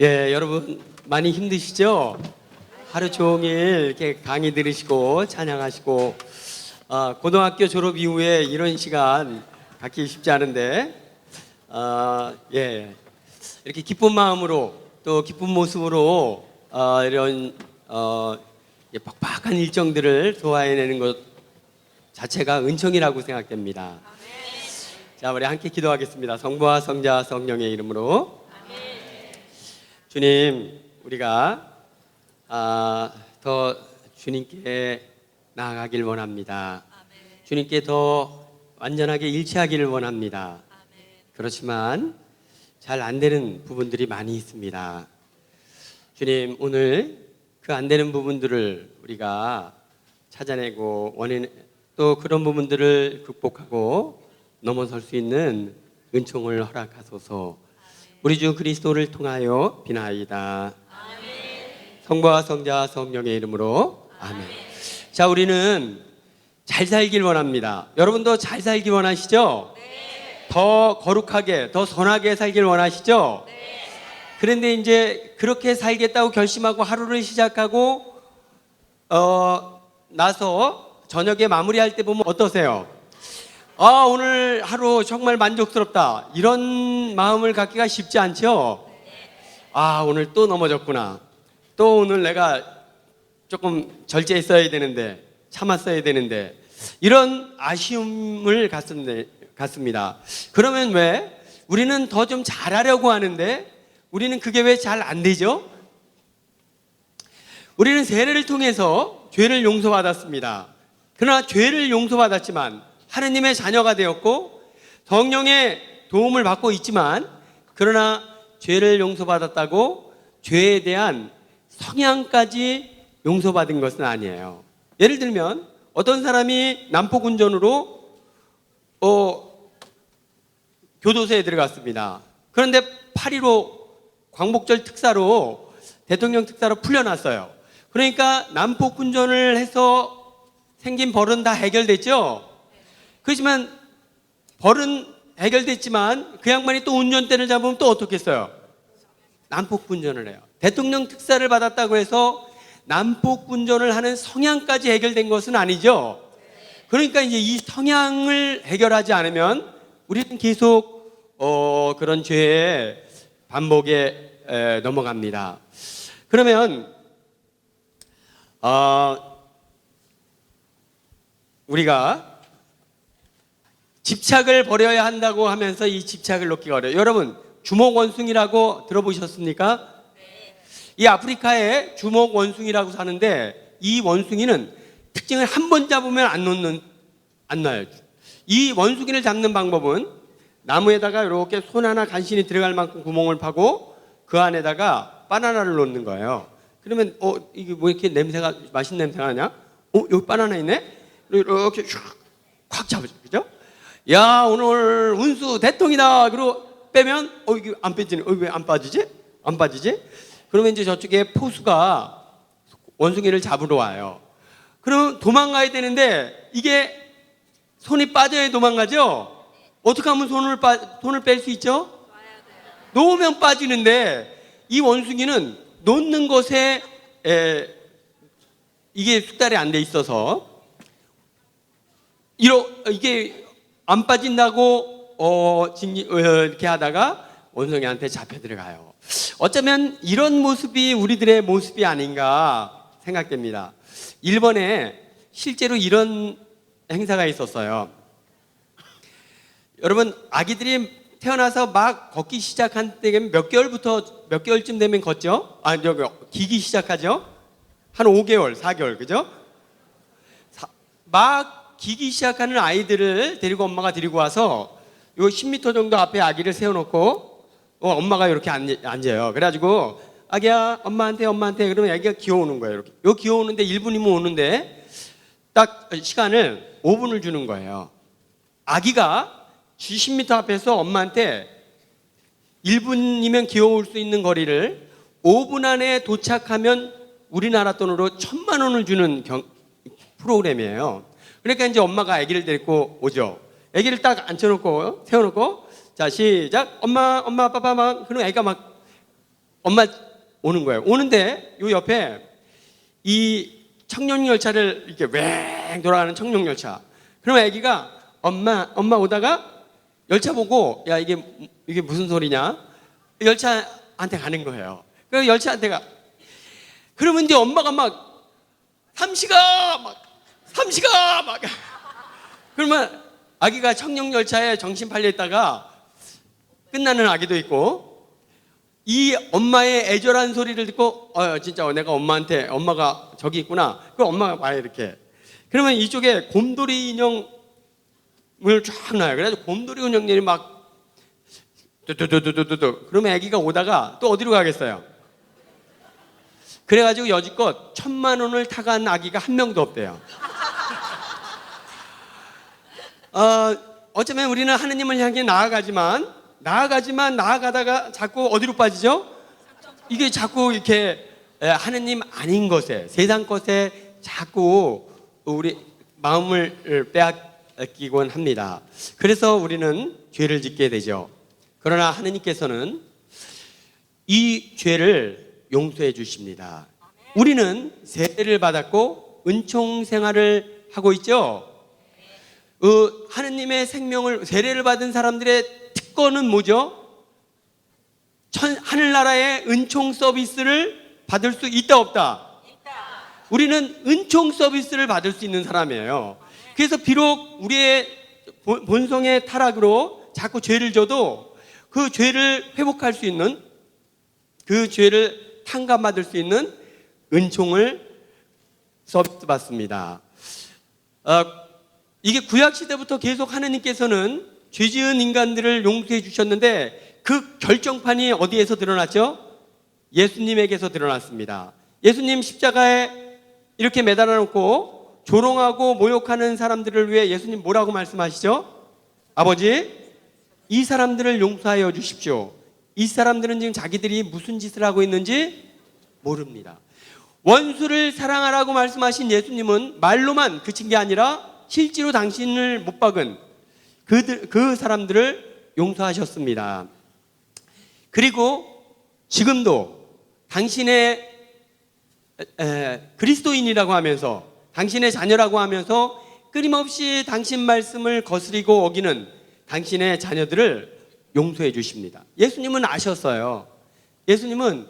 예, 여러분 많이 힘드시죠? 하루 종일 이렇게 강의 들으시고 찬양하시고 고등학교 졸업 이후에 이런 시간 갖기 쉽지 않은데 예, 이렇게 기쁜 마음으로 또 기쁜 모습으로 이런 빡빡한 일정들을 소화해내는 것 자체가 은총이라고 생각됩니다. 자, 우리 함께 기도하겠습니다. 성부와 성자와 성령의 이름으로. 주님, 우리가 더 주님께 나아가길 원합니다. 주님께 더 완전하게 일치하기를 원합니다. 그렇지만 잘 안 되는 부분들이 많이 있습니다. 주님, 오늘 그 안 되는 부분들을 우리가 찾아내고 또 그런 부분들을 극복하고 넘어설 수 있는 은총을 허락하소서. 우리 주 그리스도를 통하여 비나이다. 성부와 성자와 성령의 이름으로 아멘. 자, 우리는 잘 살길 원합니다. 여러분도 잘 살길 원하시죠? 네. 더 거룩하게, 더 선하게 살길 원하시죠? 네. 그런데 이제 그렇게 살겠다고 결심하고 하루를 시작하고 나서 저녁에 마무리할 때 보면 어떠세요? 오늘 하루 정말 만족스럽다, 이런 마음을 갖기가 쉽지 않죠? 오늘 또 넘어졌구나, 또 오늘 내가 조금 절제했어야 되는데, 참았어야 되는데, 이런 아쉬움을 갖습니다. 그러면 왜 우리는 더 좀 잘하려고 하는데 우리는 그게 왜 잘 안 되죠? 우리는 세례를 통해서 죄를 용서받았습니다. 그러나 죄를 용서받았지만 하느님의 자녀가 되었고 성령의 도움을 받고 있지만, 그러나 죄를 용서받았다고 죄에 대한 성향까지 용서받은 것은 아니에요. 예를 들면 어떤 사람이 난폭운전으로 교도소에 들어갔습니다. 그런데 8.15 광복절 특사로, 대통령 특사로 풀려났어요. 그러니까 난폭운전을 해서 생긴 벌은 다 해결됐죠? 그렇지만 벌은 해결됐지만 그 양반이 또 운전대를 잡으면 또 어떻겠어요? 난폭운전을 해요. 대통령 특사를 받았다고 해서 난폭운전을 하는 성향까지 해결된 것은 아니죠. 그러니까 이제 이 성향을 해결하지 않으면 우리는 계속 그런 죄의 반복에 넘어갑니다. 그러면 우리가 집착을 버려야 한다고 하면서 이 집착을 놓기가 어려워요. 여러분, 주먹원숭이라고 들어보셨습니까? 네. 이 아프리카에 주먹원숭이라고 사는데, 이 원숭이는 특징을 한 번 잡으면 안 놔요. 이 원숭이를 잡는 방법은 나무에다가 이렇게 손 하나 간신히 들어갈 만큼 구멍을 파고 그 안에다가 바나나를 넣는 거예요. 그러면 이게 뭐 이렇게 맛있는 냄새가 나냐? 여기 바나나 있네? 이렇게 콱 잡아줘. 그죠? 야, 오늘 운수 대통이다. 그리고 빼면 이게 안 빼지네. 왜 안 빠지지? 안 빠지지? 그러면 이제 저쪽에 포수가 원숭이를 잡으러 와요. 그럼 도망가야 되는데 이게 손이 빠져야 도망가죠? 어떻게 하면 손을 뺄 수 있죠? 놓으면 빠지는데, 이 원숭이는 놓는 것에 이게 숙달이 안 돼 있어서 이게 안 빠진다고 이렇게 하다가 원숭이한테 잡혀 들어가요. 어쩌면 이런 모습이 우리들의 모습이 아닌가 생각됩니다. 일본에 실제로 이런 행사가 있었어요. 여러분, 아기들이 태어나서 막 걷기 시작한 때 몇 개월쯤 되면 걷죠? 기기 시작하죠? 한 5개월, 4개월, 그죠? 막 기기 시작하는 아이들을 데리고 엄마가 데리고 와서 요 10m 정도 앞에 아기를 세워놓고 엄마가 이렇게 앉아요. 그래가지고 아기야, 엄마한테 그러면 아기가 기어오는 거예요. 이렇게 기어오는데 1분이면 오는데 딱 시간을 5분을 주는 거예요. 아기가 10m 앞에서 엄마한테 1분이면 기어올 수 있는 거리를 5분 안에 도착하면 우리나라 돈으로 1,000만 원을 주는 프로그램이에요. 그러니까 이제 엄마가 아기를 데리고 오죠. 아기를 딱 세워놓고 자, 시작. 엄마, 아빠. 그럼 아기가 막 엄마 오는 거예요. 오는데 요 옆에 이 청룡열차를 이렇게 왱 돌아가는 청룡열차. 그러면 아기가 엄마 오다가 열차 보고 야 이게 무슨 소리냐? 열차한테 가는 거예요. 그 열차한테 가. 그러면 이제 엄마가 막 삼시가 그러면 아기가 청룡열차에 정신 팔려 있다가 끝나는 아기도 있고, 이 엄마의 애절한 소리를 듣고 진짜 내가 엄마가 저기 있구나. 그 엄마가 봐요 이렇게. 그러면 이쪽에 곰돌이 인형을 쫙 놔요. 그래서 곰돌이 인형들이 막 뚜뚜뚜뚜뚜뚜. 그러면 아기가 오다가 또 어디로 가겠어요? 그래가지고 여지껏 1,000만 원을 타간 아기가 한 명도 없대요. 어쩌면 우리는 하느님을 향해 나아가다가 자꾸 어디로 빠지죠? 이게 자꾸 이렇게 하느님 아닌 것에, 세상 것에 자꾸 우리 마음을 빼앗기곤 합니다. 그래서 우리는 죄를 짓게 되죠. 그러나 하느님께서는 이 죄를 용서해 주십니다. 우리는 세례를 받았고 은총 생활을 하고 있죠. 하느님의 생명을, 세례를 받은 사람들의 특권은 뭐죠? 하늘나라의 은총 서비스를 받을 수 있다 없다? 우리는 은총 서비스를 받을 수 있는 사람이에요. 그래서 비록 우리의 본성의 타락으로 자꾸 죄를 져도 그 죄를 회복할 수 있는, 그 죄를 탕감받을 수 있는 은총을 서비스 받습니다. 이게 구약시대부터 계속 하느님께서는 죄 지은 인간들을 용서해 주셨는데 그 결정판이 어디에서 드러났죠? 예수님에게서 드러났습니다. 예수님 십자가에 이렇게 매달아 놓고 조롱하고 모욕하는 사람들을 위해 예수님 뭐라고 말씀하시죠? 아버지, 이 사람들을 용서하여 주십시오. 이 사람들은 지금 자기들이 무슨 짓을 하고 있는지 모릅니다. 원수를 사랑하라고 말씀하신 예수님은 말로만 그친 게 아니라 실제로 당신을 못 박은 그 사람들을 용서하셨습니다. 그리고 지금도 당신의 그리스도인이라고 하면서, 당신의 자녀라고 하면서 끊임없이 당신 말씀을 거스리고 어기는 당신의 자녀들을 용서해 주십니다. 예수님은 아셨어요. 예수님은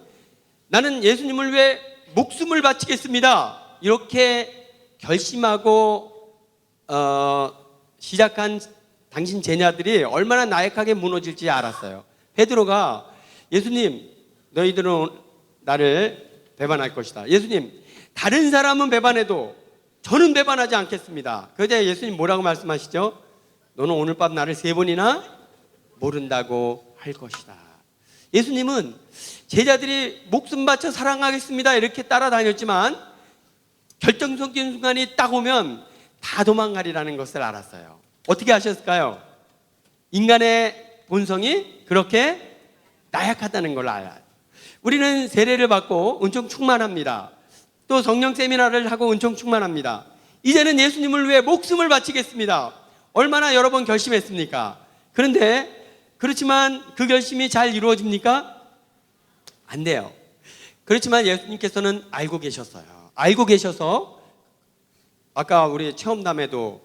나는 예수님을 위해 목숨을 바치겠습니다, 이렇게 결심하고 시작한 당신 제자들이 얼마나 나약하게 무너질지 알았어요. 베드로가 예수님, 너희들은 나를 배반할 것이다. 예수님, 다른 사람은 배반해도 저는 배반하지 않겠습니다. 그러자 예수님 뭐라고 말씀하시죠? 너는 오늘 밤 나를 3번이나 모른다고 할 것이다. 예수님은 제자들이 목숨 바쳐 사랑하겠습니다 이렇게 따라다녔지만 결정적인 순간이 딱 오면 다 도망가리라는 것을 알았어요. 어떻게 하셨을까요? 인간의 본성이 그렇게 나약하다는 걸 알아요. 우리는 세례를 받고 은총 충만합니다. 또 성령 세미나를 하고 은총 충만합니다. 이제는 예수님을 위해 목숨을 바치겠습니다. 얼마나 여러 번 결심했습니까? 그렇지만 그 결심이 잘 이루어집니까? 안 돼요. 그렇지만 예수님께서는 알고 계셨어요. 알고 계셔서 아까 우리 체험담에도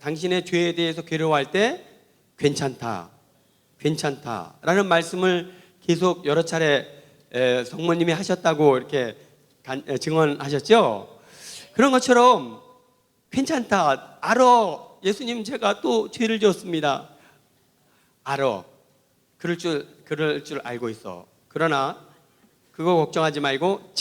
당신의 죄에 대해서 괴로워할 때 괜찮다라는 말씀을 계속 여러 차례 성모님이 하셨다고 이렇게 증언하셨죠. 그런 것처럼 괜찮다, 알아, 예수님 제가 또 죄를 지었습니다, 알아, 그럴 줄 알고 있어. 그러나 그거 걱정하지 말고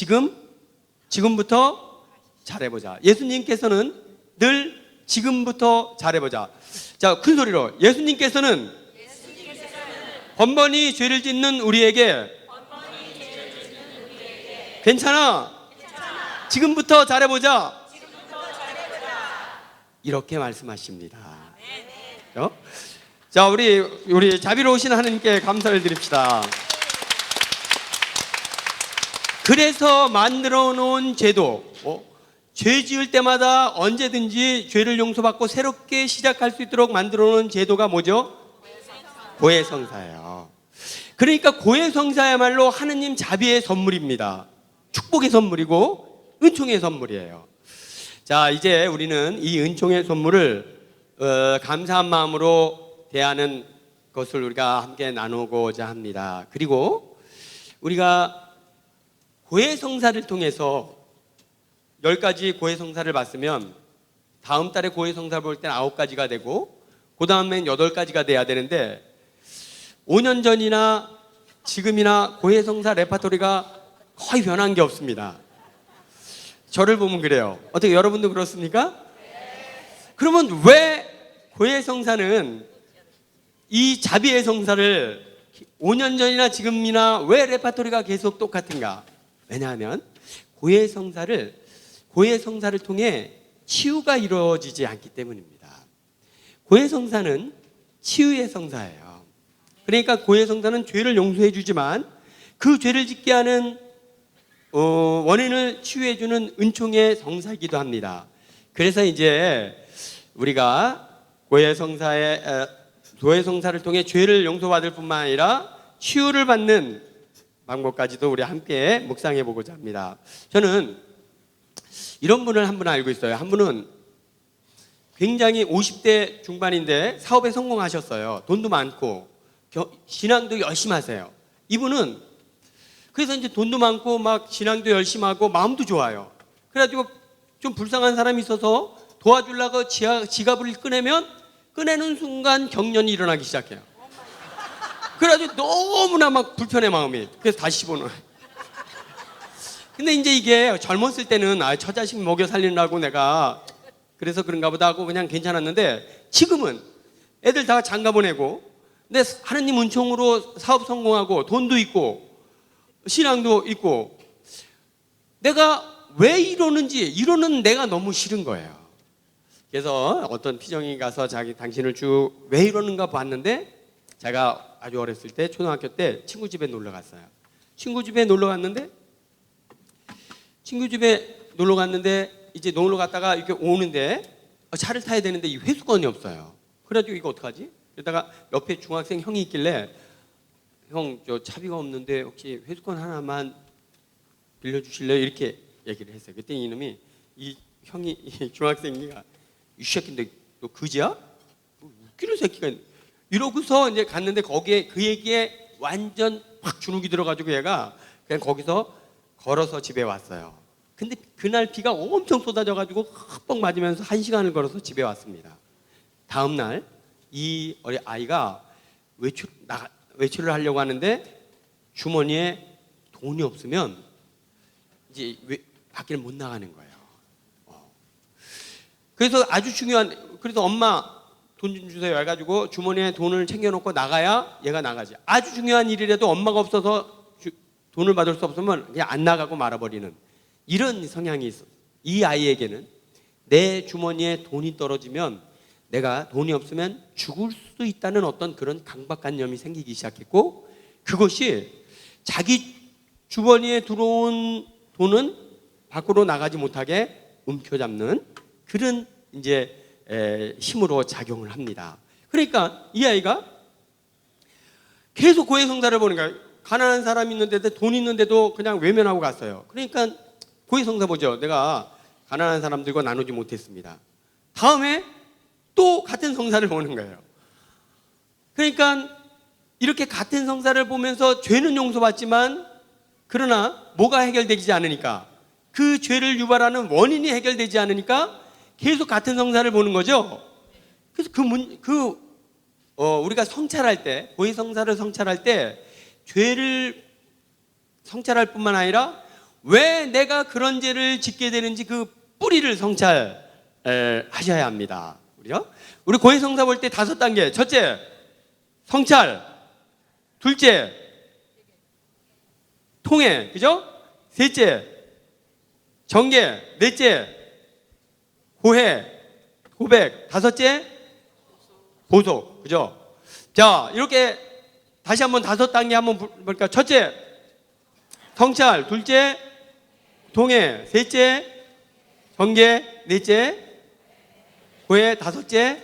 지금부터 잘해보자. 예수님께서는 늘 지금부터 잘해보자. 자, 큰 소리로 예수님께서는 번번이 죄를 짓는 우리에게 괜찮아, 지금부터 잘해보자, 이렇게 말씀하십니다. 자, 우리 자비로우신 하나님께 감사를 드립시다. 그래서 만들어 놓은 제도, 죄 지을 때마다 언제든지 죄를 용서받고 새롭게 시작할 수 있도록 만들어 놓은 제도가 뭐죠? 고해성사예요. 그러니까 고해성사야말로 하느님 자비의 선물입니다. 축복의 선물이고 은총의 선물이에요. 자, 이제 우리는 이 은총의 선물을 감사한 마음으로 대하는 것을 우리가 함께 나누고자 합니다. 그리고 우리가 고해성사를 통해서 10가지 고해성사를 봤으면 다음 달에 고해성사를 볼 때는 9가지가 되고 그 다음엔 8가지가 돼야 되는데 5년 전이나 지금이나 고해성사 레파토리가 거의 변한 게 없습니다. 저를 보면 그래요. 어떻게 여러분도 그렇습니까? 그러면 왜 고해성사는 이 자비의 성사를 5년 전이나 지금이나 왜 레파토리가 계속 똑같은가? 왜냐하면 고해성사를 통해 치유가 이루어지지 않기 때문입니다. 고해성사는 치유의 성사예요. 그러니까 고해성사는 죄를 용서해 주지만 그 죄를 짓게 하는 원인을 치유해 주는 은총의 성사이기도 합니다. 그래서 이제 우리가 고해성사를 통해 죄를 용서받을 뿐만 아니라 치유를 받는 방법까지도 우리 함께 묵상해 보고자 합니다. 저는 이런 분을 한 분 알고 있어요. 한 분은 굉장히 50대 중반인데 사업에 성공하셨어요. 돈도 많고 신앙도 열심히 하세요. 이분은 그래서 이제 돈도 많고 막 신앙도 열심히 하고 마음도 좋아요. 그래가지고 좀 불쌍한 사람이 있어서 도와주려고 지갑을 꺼내는 순간 경련이 일어나기 시작해요. 그래가지고 너무나 막 불편해 마음이. 그래서 다시 집어넣어요. 근데 이제 이게 젊었을 때는 처자식 먹여 살리느라고 내가 그래서 그런가 보다 하고 그냥 괜찮았는데 지금은 애들 다 장가 보내고 근데 하느님 은총으로 사업 성공하고 돈도 있고 신앙도 있고 내가 왜 이러는 내가 너무 싫은 거예요. 그래서 어떤 피정이 가서 당신을 왜 이러는가 봤는데 제가 아주 어렸을 때 초등학교 때 친구 집에 놀러 갔어요. 친구 집에 놀러 갔는데 이제 놀러 갔다가 이렇게 오는데 차를 타야 되는데 이 회수권이 없어요. 그래가지고 이거 어떡하지? 그러다가 옆에 중학생 형이 있길래 형 저 차비가 없는데 혹시 회수권 하나만 빌려주실래요? 이렇게 얘기를 했어요. 그때 이놈이 이 중학생이가 이 새끼인데 너 그지야? 웃기는 새끼가 이러고서 이제 갔는데 거기에 그 얘기에 완전 확 주눅이 들어가지고 얘가 그냥 거기서 걸어서 집에 왔어요. 근데 그날 비가 엄청 쏟아져가지고 흠뻑 맞으면서 1시간을 걸어서 집에 왔습니다. 다음 날 이 아이가 외출을 하려고 하는데 주머니에 돈이 없으면 이제 밖에 못 나가는 거예요. 그래서 아주 중요한 그래서 엄마 돈 좀 주세요 해가지고 주머니에 돈을 챙겨놓고 나가야 얘가 나가지. 아주 중요한 일이라도 엄마가 없어서 돈을 받을 수 없으면 그냥 안 나가고 말아버리는 이런 성향이 있어. 이 아이에게는 내 주머니에 돈이 떨어지면 내가 돈이 없으면 죽을 수도 있다는 어떤 그런 강박관념이 생기기 시작했고 그것이 자기 주머니에 들어온 돈은 밖으로 나가지 못하게 움켜잡는 그런 이제 힘으로 작용을 합니다. 그러니까 이 아이가 계속 고해성사를 보는 거예요. 가난한 사람이 있는데도 돈 있는데도 그냥 외면하고 갔어요. 그러니까 고해성사 보죠. 내가 가난한 사람들과 나누지 못했습니다. 다음에 또 같은 성사를 보는 거예요. 그러니까 이렇게 같은 성사를 보면서 죄는 용서받지만 그러나 뭐가 해결되지 않으니까 그 죄를 유발하는 원인이 해결되지 않으니까 계속 같은 성사를 보는 거죠. 그래서 우리가 성찰할 때 고해성사를 성찰할 때 죄를 성찰할 뿐만 아니라 왜 내가 그런 죄를 짓게 되는지 그 뿌리를 성찰하셔야 합니다. 우리 고해성사 볼 때 5단계. 첫째, 성찰. 둘째, 통해. 그죠? 셋째, 정계. 넷째, 고해. 고백. 다섯째, 보속. 그죠? 자, 이렇게 다시 한번 5단계 한번 볼까요? 첫째, 성찰. 둘째, 통해. 셋째, 정계. 넷째, 고해. 다섯째,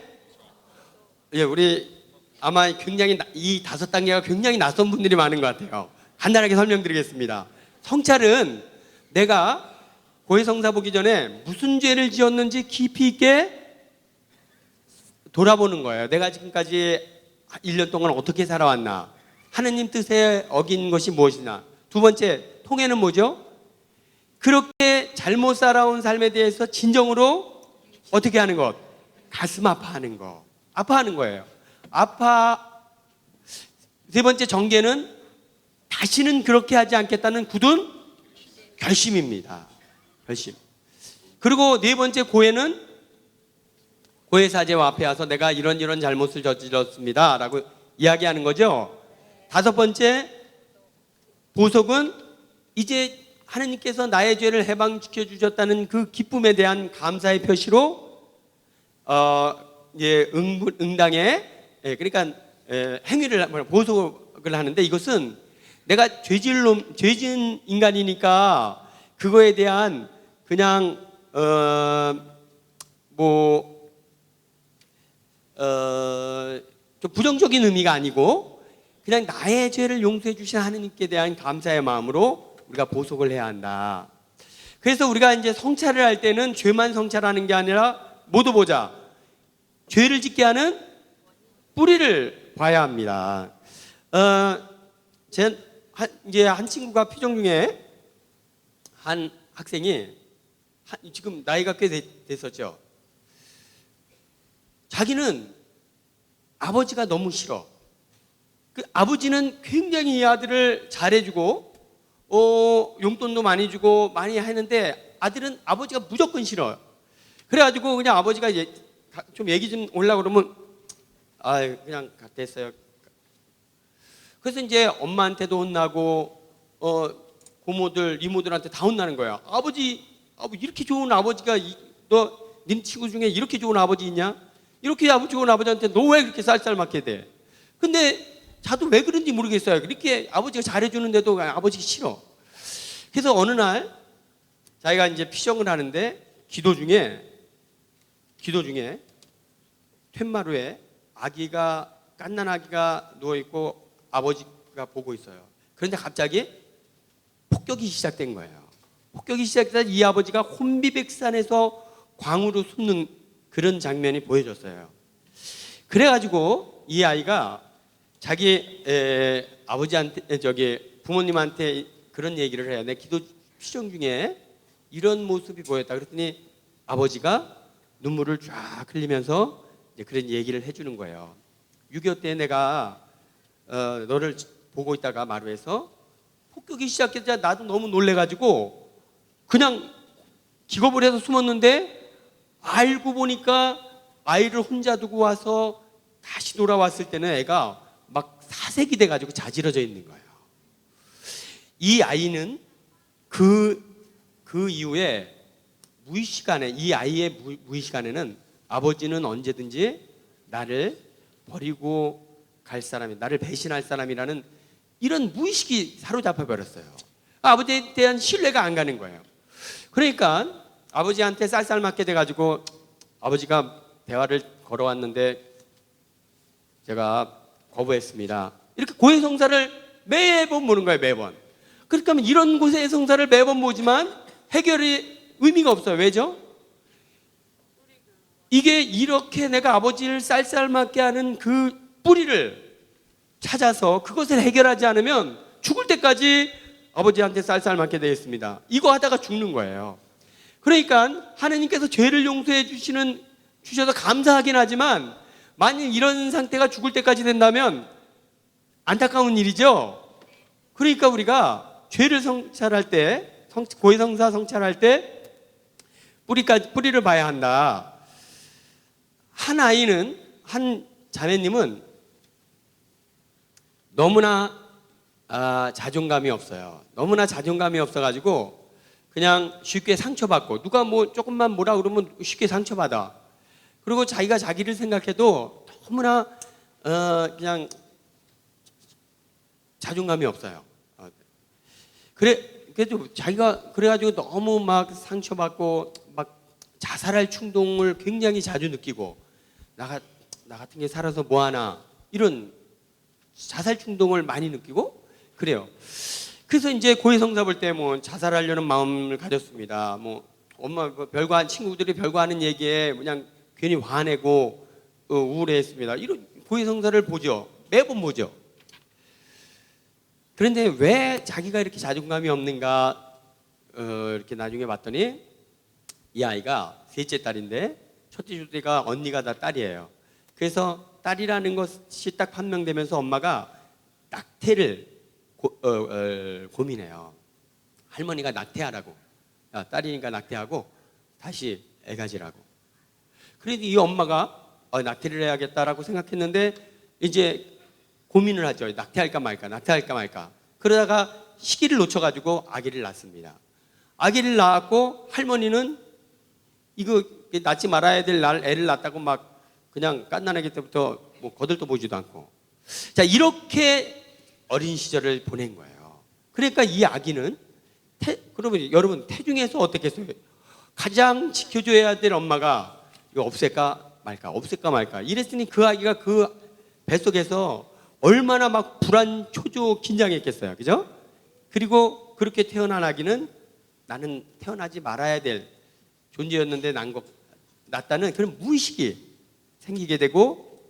우리 아마 굉장히 이 5단계가 굉장히 낯선 분들이 많은 것 같아요. 간단하게 설명드리겠습니다. 성찰은 내가 고해성사 보기 전에 무슨 죄를 지었는지 깊이 있게 돌아보는 거예요. 내가 지금까지 1년 동안 어떻게 살아왔나, 하느님 뜻에 어긴 것이 무엇이나. 두 번째, 통해는 뭐죠? 그렇게 잘못 살아온 삶에 대해서 진정으로 어떻게 하는 것? 가슴 아파하는 거. 아파하는 거예요. 세 번째, 정계는 다시는 그렇게 하지 않겠다는 굳은 결심입니다. 결심. 그리고 네 번째, 고해는 고해사제와 앞에 와서 내가 이런 잘못을 저질렀습니다 라고 이야기하는 거죠. 다섯 번째, 보석은 이제 하느님께서 나의 죄를 해방시켜 주셨다는 그 기쁨에 대한 감사의 표시로 응당에, 그러니까 행위를, 보석을 하는데, 이것은 내가 죄진 인간이니까 그거에 대한 그냥 좀 부정적인 의미가 아니고 그냥 나의 죄를 용서해 주신 하느님께 대한 감사의 마음으로 우리가 보석을 해야 한다. 그래서 우리가 이제 성찰을 할 때는 죄만 성찰하는 게 아니라 모두 보자, 죄를 짓게 하는 뿌리를 봐야 합니다. 이제 한 친구가 표정 중에 한 학생이 지금 나이가 꽤 됐었죠. 자기는 아버지가 너무 싫어. 그 아버지는 굉장히 이 아들을 잘해주고 용돈도 많이 주고 많이 하는데 아들은 아버지가 무조건 싫어요. 그래가지고 그냥 아버지가 좀 얘기 좀 오려고 그러면 그냥 됐어요. 그래서 이제 엄마한테도 혼나고 고모들 이모들한테 다 혼나는 거야. 아버지 이렇게 좋은 아버지가 님 친구 중에 이렇게 좋은 아버지 있냐? 이렇게 좋은 아버지한테 너 왜 그렇게 쌀쌀맞게 돼? 근데 자도 왜 그런지 모르겠어요. 이렇게 아버지가 잘해주는데도 아버지가 싫어. 그래서 어느 날 자기가 이제 피정을 하는데 기도 중에 툇마루에 갓난 아기가 누워있고 아버지가 보고 있어요. 그런데 갑자기 폭격이 시작된 거예요. 폭격이 시작돼서 이 아버지가 혼비백산에서 광으로 숨는 그런 장면이 보여졌어요. 그래가지고 이 아이가 자기 아버지한테 부모님한테 그런 얘기를 해요. 내 기도 피정 중에 이런 모습이 보였다. 그랬더니 아버지가 눈물을 쫙 흘리면서 이제 그런 얘기를 해주는 거예요. 6.25 때 내가 너를 보고 있다가 마루에서 폭격이 시작했자 나도 너무 놀래가지고 그냥 기겁을 해서 숨었는데 알고 보니까 아이를 혼자 두고 와서 다시 돌아왔을 때는 애가 막 사색이 돼가지고 자지러져 있는 거예요. 이 아이는 그 이후에 무의식간에, 이 아이의 무의식간에는 아버지는 언제든지 나를 버리고 갈 사람이, 나를 배신할 사람이라는 이런 무의식이 사로잡혀 버렸어요. 아버지에 대한 신뢰가 안 가는 거예요. 그러니까 아버지한테 쌀쌀맞게 돼가지고 아버지가 대화를 걸어왔는데 제가 거부했습니다. 이렇게 고해성사를 매번 보는 거예요. 매번. 그러니까 이런 곳의 성사를 매번 보지만 해결이 의미가 없어요. 왜죠? 이게 이렇게 내가 아버지를 쌀쌀맞게 하는 그 뿌리를 찾아서 그것을 해결하지 않으면 죽을 때까지 아버지한테 쌀쌀맞게 되겠습니다. 이거 하다가 죽는 거예요. 그러니까 하느님께서 죄를 용서해 주셔서 감사하긴 하지만 만약 이런 상태가 죽을 때까지 된다면 안타까운 일이죠. 그러니까 우리가 죄를 성찰할 때, 고해성사 성찰할 때 뿌리를 봐야 한다. 한 자매님은 너무나 자존감이 없어요. 너무나 자존감이 없어가지고 그냥 쉽게 상처받고, 누가 조금만 뭐라 그러면 쉽게 상처받아. 그리고 자기가 자기를 생각해도 너무나 그냥 자존감이 없어요. 그래도 자기가 그래가지고 너무 막 상처받고 막 자살할 충동을 굉장히 자주 느끼고, 나 같은 게 살아서 뭐하나, 이런 자살 충동을 많이 느끼고 그래요. 그래서 이제 고해성사 볼 때 뭐 자살하려는 마음을 가졌습니다. 뭐 엄마 별거 한 친구들이 별거 하는 얘기에 그냥 괜히 화내고 우울해했습니다. 이런 고해성사를 보죠. 매번 보죠. 그런데 왜 자기가 이렇게 자존감이 없는가 이렇게 나중에 봤더니 이 아이가 셋째 딸인데 첫째 둘째가 언니가 다 딸이에요. 그래서 딸이라는 것이 딱 판명되면서 엄마가 낙태를 고민해요. 할머니가 낙태하라고. 야, 딸이니까 낙태하고 다시 애 가지라고. 그래도 이 엄마가 낙태를 해야겠다라고 생각했는데 이제 고민을 하죠. 낙태할까 말까, 낙태할까 말까. 그러다가 시기를 놓쳐가지고 아기를 낳습니다. 아기를 낳았고 할머니는 이거 낳지 말아야 될 애를 낳았다고 막 그냥 갓난아기 때부터 뭐 거들떠 보지도 않고. 자, 이렇게 어린 시절을 보낸 거예요. 그러니까 이 아기는 그러면 여러분 태중에서 어떻겠어요? 가장 지켜줘야 될 엄마가 이거 없앨까 말까 이랬으니 그 아기가 그 뱃속에서 얼마나 막 불안, 초조, 긴장했겠어요. 그죠? 그리고 그렇게 태어난 아기는 나는 태어나지 말아야 될 존재였는데 낳았다는 그런 무의식이 생기게 되고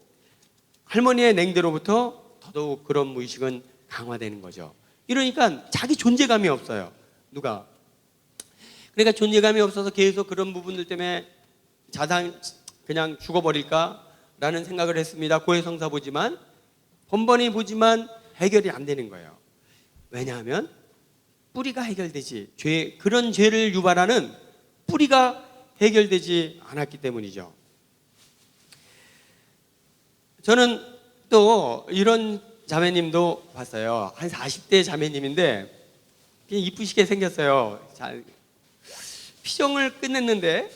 할머니의 냉대로부터 더더욱 그런 무의식은 강화되는 거죠. 이러니까 자기 존재감이 없어요. 누가? 그러니까 존재감이 없어서 계속 그런 부분들 때문에 그냥 죽어버릴까라는 생각을 했습니다. 고해성사 보지만 번번이 보지만 해결이 안 되는 거예요. 왜냐하면 뿌리가 해결되지 그런 죄를 유발하는 뿌리가 해결되지 않았기 때문이죠. 저는 또 이런 자매님도 봤어요. 한 40대 자매님인데 이쁘시게 생겼어요. 피정을 끝냈는데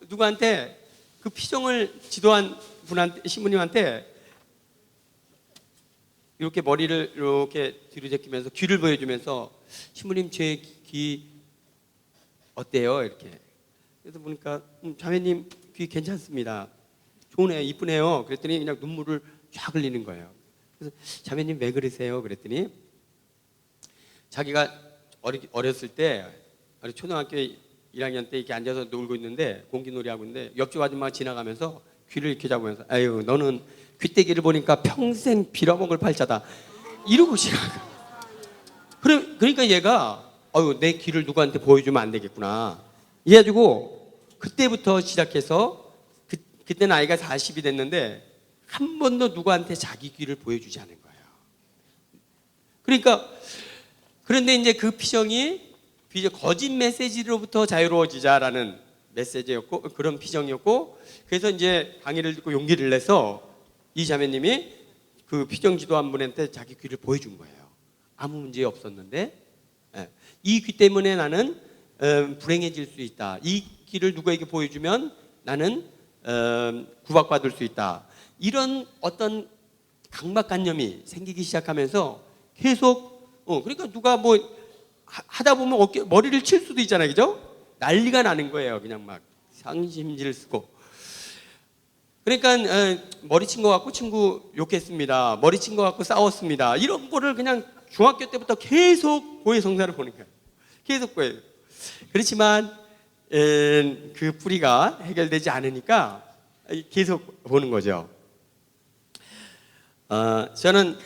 누구한테 그 피정을 지도한 신부님한테 이렇게 머리를 이렇게 뒤로 제끼면서 귀를 보여주면서 신부님 제 귀 어때요? 이렇게. 그래서 보니까 자매님 귀 괜찮습니다. 좋으네요. 이쁘네요. 그랬더니 그냥 눈물을 쫙 흘리는 거예요. 그래서 자매님 왜 그러세요? 그랬더니 자기가 어렸을 때 초등학교 1학년 때 이렇게 앉아서 놀고 있는데 공기놀이 하고 있는데 옆집 아줌마가 지나가면서 귀를 이렇게 잡으면서 아유 너는 귀때기를 보니까 평생 빌어먹을 팔자다 이러고 지나가. 그러니까 얘가 내 귀를 누구한테 보여주면 안 되겠구나 이래가지고 그때부터 시작해서 그때는 아이가 40이 됐는데 한 번도 누구한테 자기 귀를 보여주지 않은 거예요. 그러니까 그런데 이제 그 피정이 거짓 메시지로부터 자유로워지자라는 메시지였고 그런 피정이었고 그래서 이제 강의를 듣고 용기를 내서 이 자매님이 그 피정 지도한 분한테 자기 귀를 보여준 거예요. 아무 문제 없었는데 이 귀 때문에 나는 불행해질 수 있다. 이 귀를 누구에게 보여주면 나는 구박받을 수 있다. 이런 어떤 강박관념이 생기기 시작하면서 계속 그러니까 누가 뭐 하다 보면 머리를 칠 수도 있잖아요. 그죠? 난리가 나는 거예요. 그냥 막 상심지를 쓰고. 그러니까 머리 친 거 갖고 친구 욕했습니다. 머리 친 거 갖고 싸웠습니다. 이런 거를 그냥 중학교 때부터 계속 고해성사를 보는 거예요. 계속 고해. 그렇지만 그 뿌리가 해결되지 않으니까 계속 보는 거죠. 저는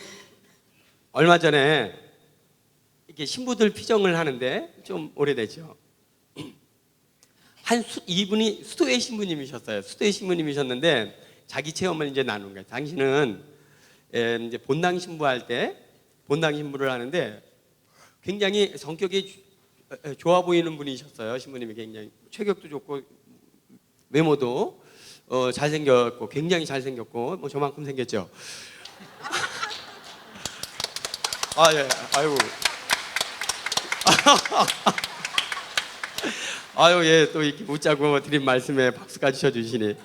얼마 전에 이렇게 신부들 피정을 하는데 좀 오래됐죠. 이분이 수도회 신부님이셨어요. 수도회 신부님이셨는데 자기 체험을 이제 나눈 거예요. 당신은 이제 본당 신부할 때 본당 신부를 하는데 굉장히 성격이 좋아 보이는 분이셨어요. 신부님이 굉장히 체격도 좋고 외모도 잘생겼고 굉장히 잘생겼고 뭐 저만큼 생겼죠. 예, 아유. 아유, 예, 또 이렇게 웃자고 드린 말씀에 박수까지 쳐주시니.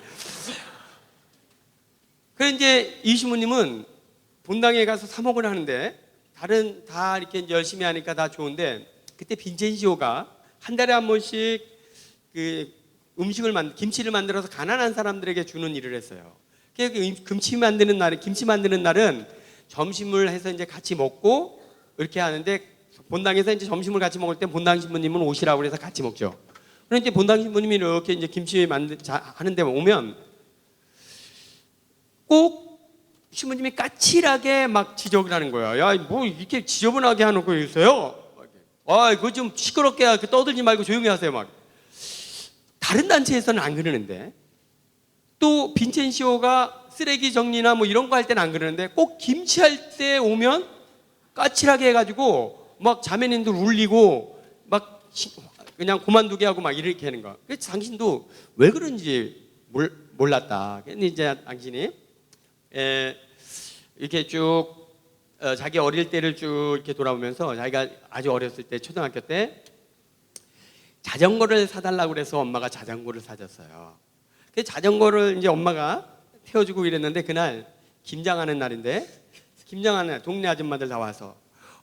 그래 이제 이 신부님은 본당에 가서 사목을 하는데 다른 다 이렇게 열심히 하니까 다 좋은데 그때 빈첸시오가 한 달에 한 번씩 그 김치를 만들어서 가난한 사람들에게 주는 일을 했어요. 김치 만드는 날은 점심을 해서 이제 같이 먹고 이렇게 하는데, 본당에서 이제 점심을 같이 먹을 때 본당 신부님은 오시라고 해서 같이 먹죠. 그런데 본당 신부님이 이렇게 이제 김치 하는데 오면 꼭 신부님이 까칠하게 막 지적을 하는 거야. 야, 뭐 이렇게 지저분하게 해놓고 있어요. 그거 좀 시끄럽게 떠들지 말고 조용히 하세요. 막. 다른 단체에서는 안 그러는데, 또 빈첸시오가 쓰레기 정리나 뭐 이런 거 할 때는 안 그러는데, 꼭 김치 할 때 오면 까칠하게 해가지고 막 자매님들 울리고 막 그냥 그만두게 하고 막 이렇게 하는 거야. 그래서 당신도 왜 그런지 몰랐다. 근데 이제 당신이 이렇게 쭉 자기 어릴 때를 쭉 이렇게 돌아보면서, 자기가 아주 어렸을 때, 초등학교 때 자전거를 사달라고 그래서 엄마가 자전거를 사줬어요. 그 자전거를 이제 엄마가 태워주고 이랬는데, 그날 김장하는 날인데, 김장하는 날 동네 아줌마들 다 와서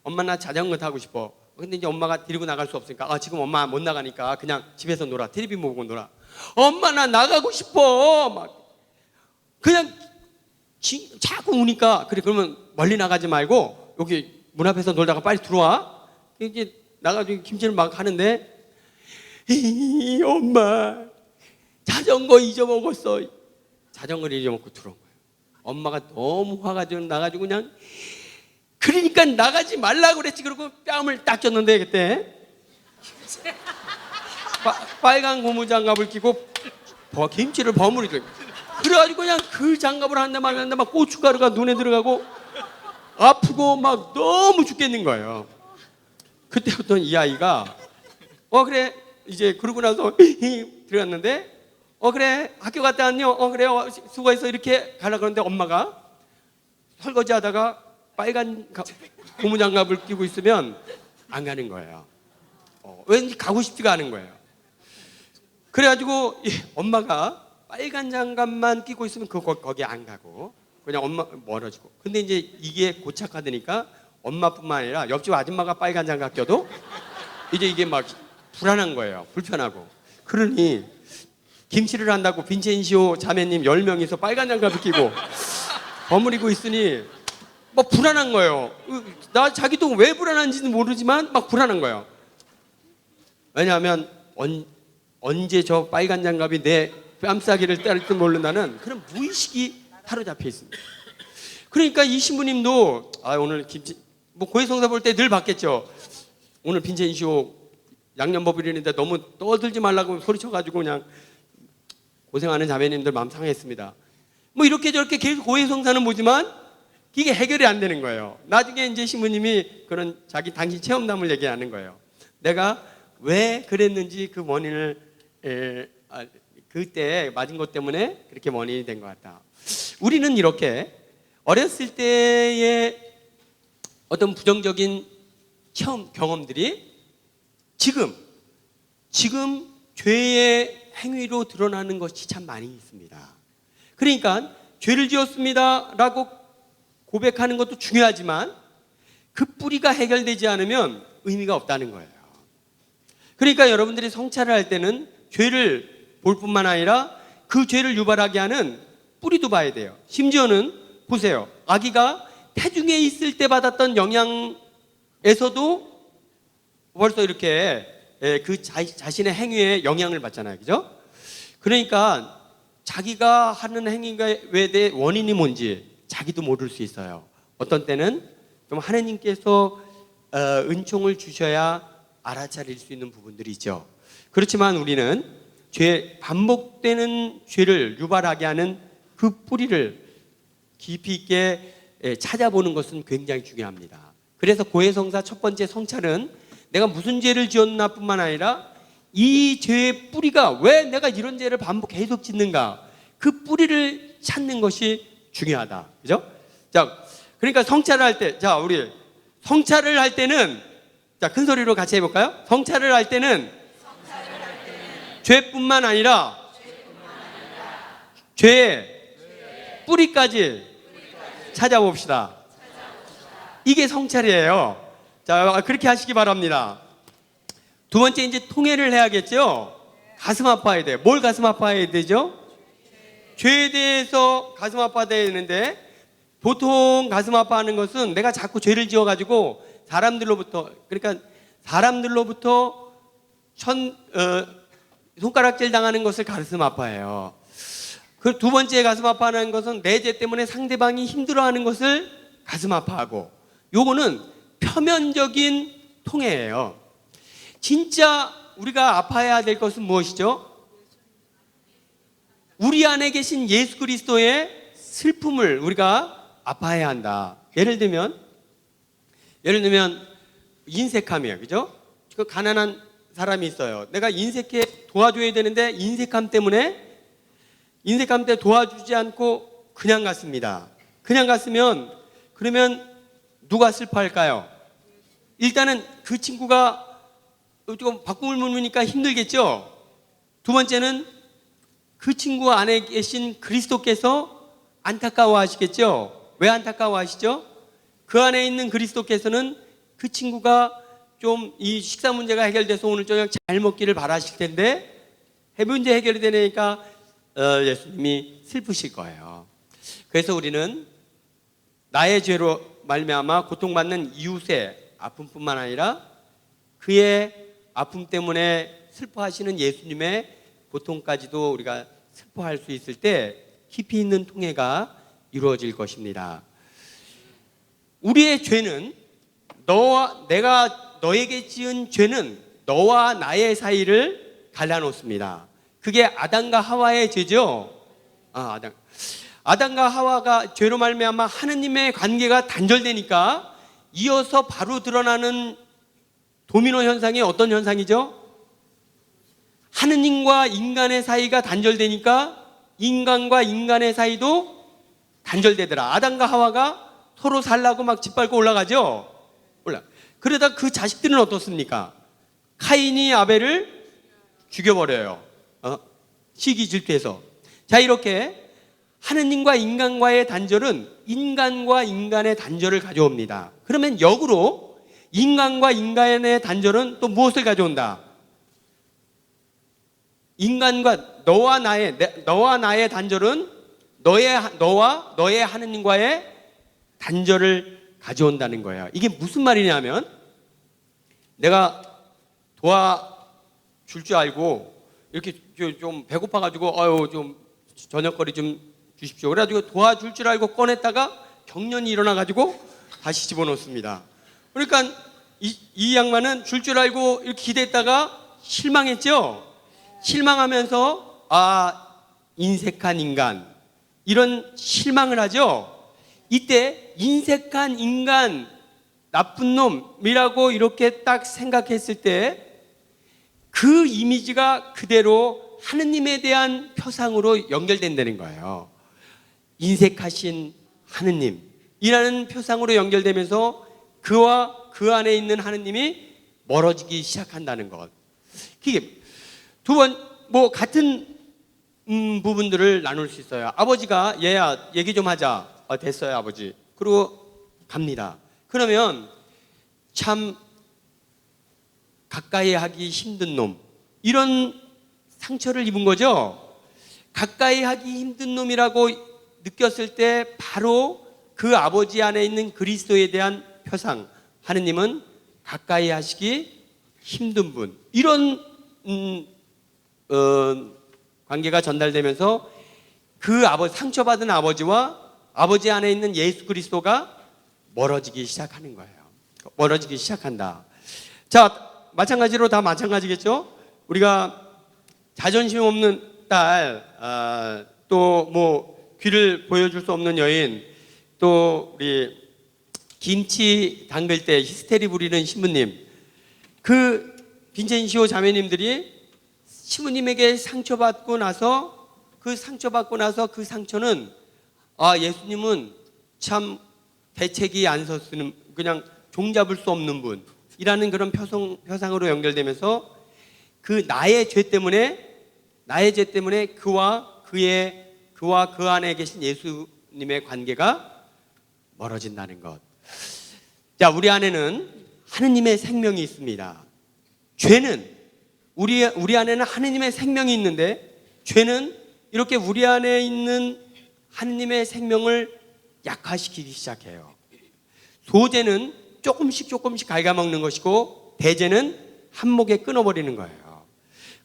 엄마 나 자전거 타고 싶어. 근데 이제 엄마가 데리고 나갈 수 없으니까, 지금 엄마 못 나가니까 그냥 집에서 놀아. 텔레비 보고 놀아. 엄마 나 나가고 싶어. 막 그냥 자꾸 우니까, 그래 그러면 멀리 나가지 말고 여기 문 앞에서 놀다가 빨리 들어와. 이게 나가지고 김치를 막 하는데, 엄마 자전거 잊어먹었어. 자전거를 잊어먹고 들어온 거예요. 엄마가 너무 화가 좀 나가지고 그냥, 그러니까 나가지 말라고 그랬지. 그러고 뺨을 딱 줬는데, 그때 빨간 고무장갑을 끼고 김치를 버무리고, 그래가지고 그냥 그 장갑을 한 대만 하는데 막 고춧가루가 눈에 들어가고 아프고 막 너무 죽겠는 거예요. 그때부터 이 아이가 그래 이제 그러고 나서 들어갔는데, 그래 학교 갔다 왔냐? 그래 수고해서 이렇게 가려고 그러는데, 엄마가 설거지 하다가 빨간 고무장갑을 끼고 있으면 안 가는 거예요. 왠지 가고 싶지가 않은 거예요. 그래가지고 엄마가 빨간 장갑만 끼고 있으면 거기 안 가고 그냥 엄마 멀어지고. 근데 이제 이게 고착화되니까 엄마뿐만 아니라 옆집 아줌마가 빨간 장갑 껴도 이제 이게 막 불안한 거예요. 불편하고. 그러니 김치를 한다고 빈첸시오 자매님 10명이서 빨간 장갑을 끼고 버무리고 있으니 막 불안한 거예요. 자기도 왜 불안한지는 모르지만 막 불안한 거예요. 왜냐하면 언제 저 빨간 장갑이 내 뺨싸기를 때릴지 모른다는 그런 무의식이 사로잡혀 있습니다. 그러니까 이 신부님도 오늘 김치 뭐 고해성사 볼 때 늘 봤겠죠. 오늘 빈첸시오 양념 버무리는데 너무 떠들지 말라고 소리쳐가지고 그냥 고생하는 자매님들 마음 상했습니다. 뭐 이렇게 저렇게 계속 고해성사는 보지만 이게 해결이 안 되는 거예요. 나중에 이제 신부님이 그런 당신 체험담을 얘기하는 거예요. 내가 왜 그랬는지 그 원인을 그때 맞은 것 때문에 그렇게 원인이 된 것 같다. 우리는 이렇게 어렸을 때의 어떤 부정적인 경험들이 지금 죄의 행위로 드러나는 것이 참 많이 있습니다. 그러니까 죄를 지었습니다라고 고백하는 것도 중요하지만 그 뿌리가 해결되지 않으면 의미가 없다는 거예요. 그러니까 여러분들이 성찰을 할 때는 죄를 볼 뿐만 아니라 그 죄를 유발하게 하는 뿌리도 봐야 돼요. 심지어는 보세요. 아기가 태중에 있을 때 받았던 영향에서도 벌써 이렇게 그 자신의 행위에 영향을 받잖아요. 그죠? 그러니까 자기가 하는 행위가 왜 내 원인이 뭔지 자기도 모를 수 있어요. 어떤 때는 좀 하나님께서 은총을 주셔야 알아차릴 수 있는 부분들이 있죠. 그렇지만 우리는 반복되는 죄를 유발하게 하는 그 뿌리를 깊이 있게 찾아보는 것은 굉장히 중요합니다. 그래서 고해성사 첫 번째 성찰은 내가 무슨 죄를 지었나 뿐만 아니라 이 죄의 뿌리가 왜 내가 이런 죄를 계속 짓는가, 그 뿌리를 찾는 것이 중요하다. 그죠? 자, 그러니까 성찰을 할 때, 우리 성찰을 할 때는, 큰 소리로 같이 해볼까요? 성찰을 할 때는 죄뿐만 아니라 죄의 뿌리까지 찾아봅시다. 이게 성찰이에요. 자, 그렇게 하시기 바랍니다. 두 번째, 이제 통회를 해야겠죠? 가슴 아파야 돼요. 뭘 가슴 아파야 되죠? 죄에 대해서 가슴 아파해야 되는데 보통 가슴 아파하는 것은 내가 자꾸 죄를 지어가지고 사람들로부터 손가락질 당하는 것을 가슴 아파해요. 그 두 번째 가슴 아파하는 것은 내 죄 때문에 상대방이 힘들어하는 것을 가슴 아파하고, 요거는 표면적인 통해예요. 진짜 우리가 아파해야 될 것은 무엇이죠? 우리 안에 계신 예수 그리스도의 슬픔을 우리가 아파해야 한다. 예를 들면 인색함이에요. 그죠? 그 가난한 사람이 있어요. 내가 인색해 도와줘야 되는데 인색함 때문에 도와주지 않고 그냥 갔습니다. 그냥 갔으면 그러면 누가 슬퍼할까요? 일단은 그 친구가 좀 바꿈을 물으니까 힘들겠죠. 두 번째는 그 친구 안에 계신 그리스도께서 안타까워하시겠죠. 왜 안타까워하시죠? 그 안에 있는 그리스도께서는 그 친구가 좀 이 식사 문제가 해결돼서 오늘 저녁 잘 먹기를 바라실 텐데 문제 해결이 되니까 예수님이 슬프실 거예요. 그래서 우리는 나의 죄로 말미암아 고통받는 이웃의 아픔뿐만 아니라 그의 아픔 때문에 슬퍼하시는 예수님의 고통까지도 우리가 슬퍼할 수 있을 때 깊이 있는 통해가 이루어질 것입니다. 우리의 죄는 내가 너에게 지은 죄는 너와 나의 사이를 갈라놓습니다. 그게 아담과 하와의 죄죠. 아담과 하와가 죄로 말미암아 하느님의 관계가 단절되니까 이어서 바로 드러나는 도미노 현상이 어떤 현상이죠? 하느님과 인간의 사이가 단절되니까 인간과 인간의 사이도 단절되더라. 아담과 하와가 서로 살라고 막 짓밟고 올라가죠. 그러다 그 자식들은 어떻습니까? 카인이 아벨을 죽여버려요. 시기 질투해서. 자, 이렇게 하느님과 인간과의 단절은 인간과 인간의 단절을 가져옵니다. 그러면 역으로 인간과 인간의 단절은 또 무엇을 가져온다? 인간과 너와 나의 단절은 너와 너의 하느님과의 단절을 가져온다는 거예요. 이게 무슨 말이냐면 내가 도와줄 줄 알고 이렇게 좀 배고파가지고 좀 저녁거리 좀 주십시오. 그래가지고 도와줄 줄 알고 꺼냈다가 경련이 일어나가지고 다시 집어넣습니다. 그러니까 이 양반은 줄 줄 알고 이렇게 기대했다가 실망했죠. 실망하면서 인색한 인간, 이런 실망을 하죠. 이때 인색한 인간, 나쁜 놈이라고 이렇게 딱 생각했을 때 그 이미지가 그대로 하느님에 대한 표상으로 연결된다는 거예요. 인색하신 하느님이라는 표상으로 연결되면서 그와 그 안에 있는 하느님이 멀어지기 시작한다는 것. 이게 같은 부분들을 나눌 수 있어요. 아버지가 얘야 얘기 좀 하자. 됐어요 아버지. 그리고 갑니다. 그러면 참 가까이 하기 힘든 놈, 이런 상처를 입은 거죠. 가까이 하기 힘든 놈이라고 느꼈을 때 바로 그 아버지 안에 있는 그리스도에 대한 표상, 하느님은 가까이 하시기 힘든 분, 이런 관계가 전달되면서 그 상처받은 아버지와 아버지 안에 있는 예수 그리스도가 멀어지기 시작하는 거예요. 멀어지기 시작한다. 자, 마찬가지로 다 마찬가지겠죠? 우리가 자존심 없는 딸, 또 귀를 보여줄 수 없는 여인, 또 우리 김치 담글 때 히스테리 부리는 신부님, 그 빈첸시오 자매님들이 신부님에게 상처받고 나서 그 상처는 예수님은 참 대책이 안 섰으면 그냥 종잡을 수 없는 분이라는 그런 표상으로 연결되면서 그 나의 죄 때문에 그와 그 안에 계신 예수님의 관계가 멀어진다는 것. 자, 우리 안에는 하느님의 생명이 있습니다. 죄는 우리 안에는 하느님의 생명이 있는데 죄는 이렇게 우리 안에 있는 하느님의 생명을 약화시키기 시작해요. 소재는 조금씩 갉아먹는 것이고 대재는 한몫에 끊어버리는 거예요.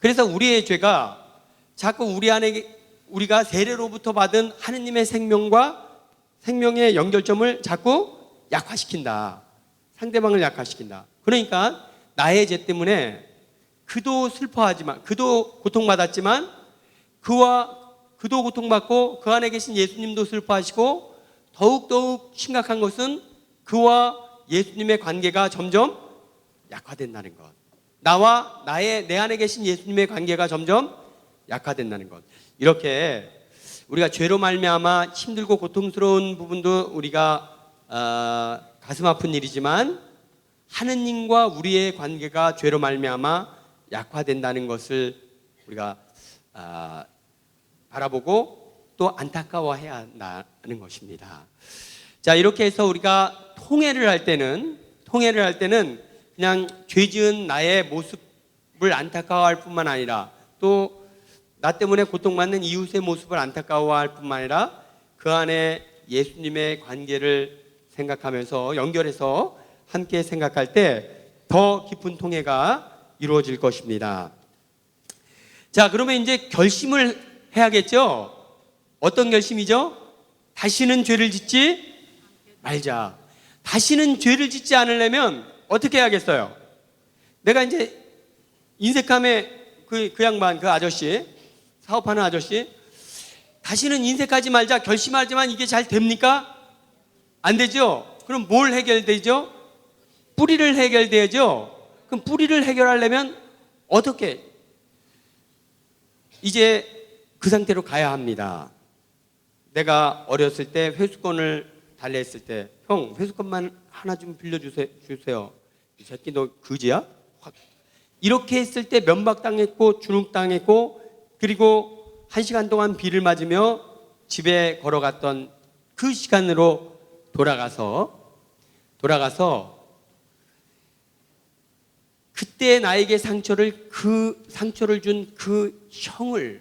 그래서 우리의 죄가 자꾸 우리 안에 우리가 세례로부터 받은 하느님의 생명과 생명의 연결점을 자꾸 약화시킨다. 상대방을 약화시킨다. 그러니까 나의 죄 때문에 그도 슬퍼하지만, 그도 고통받았지만 그도 고통받고 그 안에 계신 예수님도 슬퍼하시고 더욱 심각한 것은 그와 예수님의 관계가 점점 약화된다는 것. 나와 내 안에 계신 예수님의 관계가 점점 약화된다는 것. 이렇게 우리가 죄로 말미암아 힘들고 고통스러운 부분도 우리가 가슴 아픈 일이지만 하느님과 우리의 관계가 죄로 말미암아 약화된다는 것을 우리가 바라보고 또 안타까워해야 한다는 것입니다. 자, 이렇게 해서 우리가 통회를 할 때는 그냥 죄 지은 나의 모습을 안타까워할 뿐만 아니라 또 나 때문에 고통받는 이웃의 모습을 안타까워할 뿐만 아니라 그 안에 예수님의 관계를 생각하면서 연결해서 함께 생각할 때 더 깊은 통회가 이루어질 것입니다. 자, 그러면 이제 결심을 해야겠죠? 어떤 결심이죠? 다시는 죄를 짓지 말자. 다시는 죄를 짓지 않으려면 어떻게 해야겠어요? 내가 이제 인색함에 그 양반, 그 아저씨, 사업하는 아저씨, 다시는 인색하지 말자 결심하지만 이게 잘 됩니까? 안 되죠? 그럼 뭘 해결되죠? 뿌리를 해결돼야죠? 그럼 뿌리를 해결하려면 어떻게? 이제 그 상태로 가야 합니다. 내가 어렸을 때 회수권을 달래했을 때, 형, 회수권만 하나 좀 빌려주세요. 이 새끼 너 그지야? 이렇게 했을 때 면박당했고 주눅당했고 그리고 1시간 동안 비를 맞으며 집에 걸어갔던 그 시간으로 돌아가서 그때 나에게 상처를 준 그 형을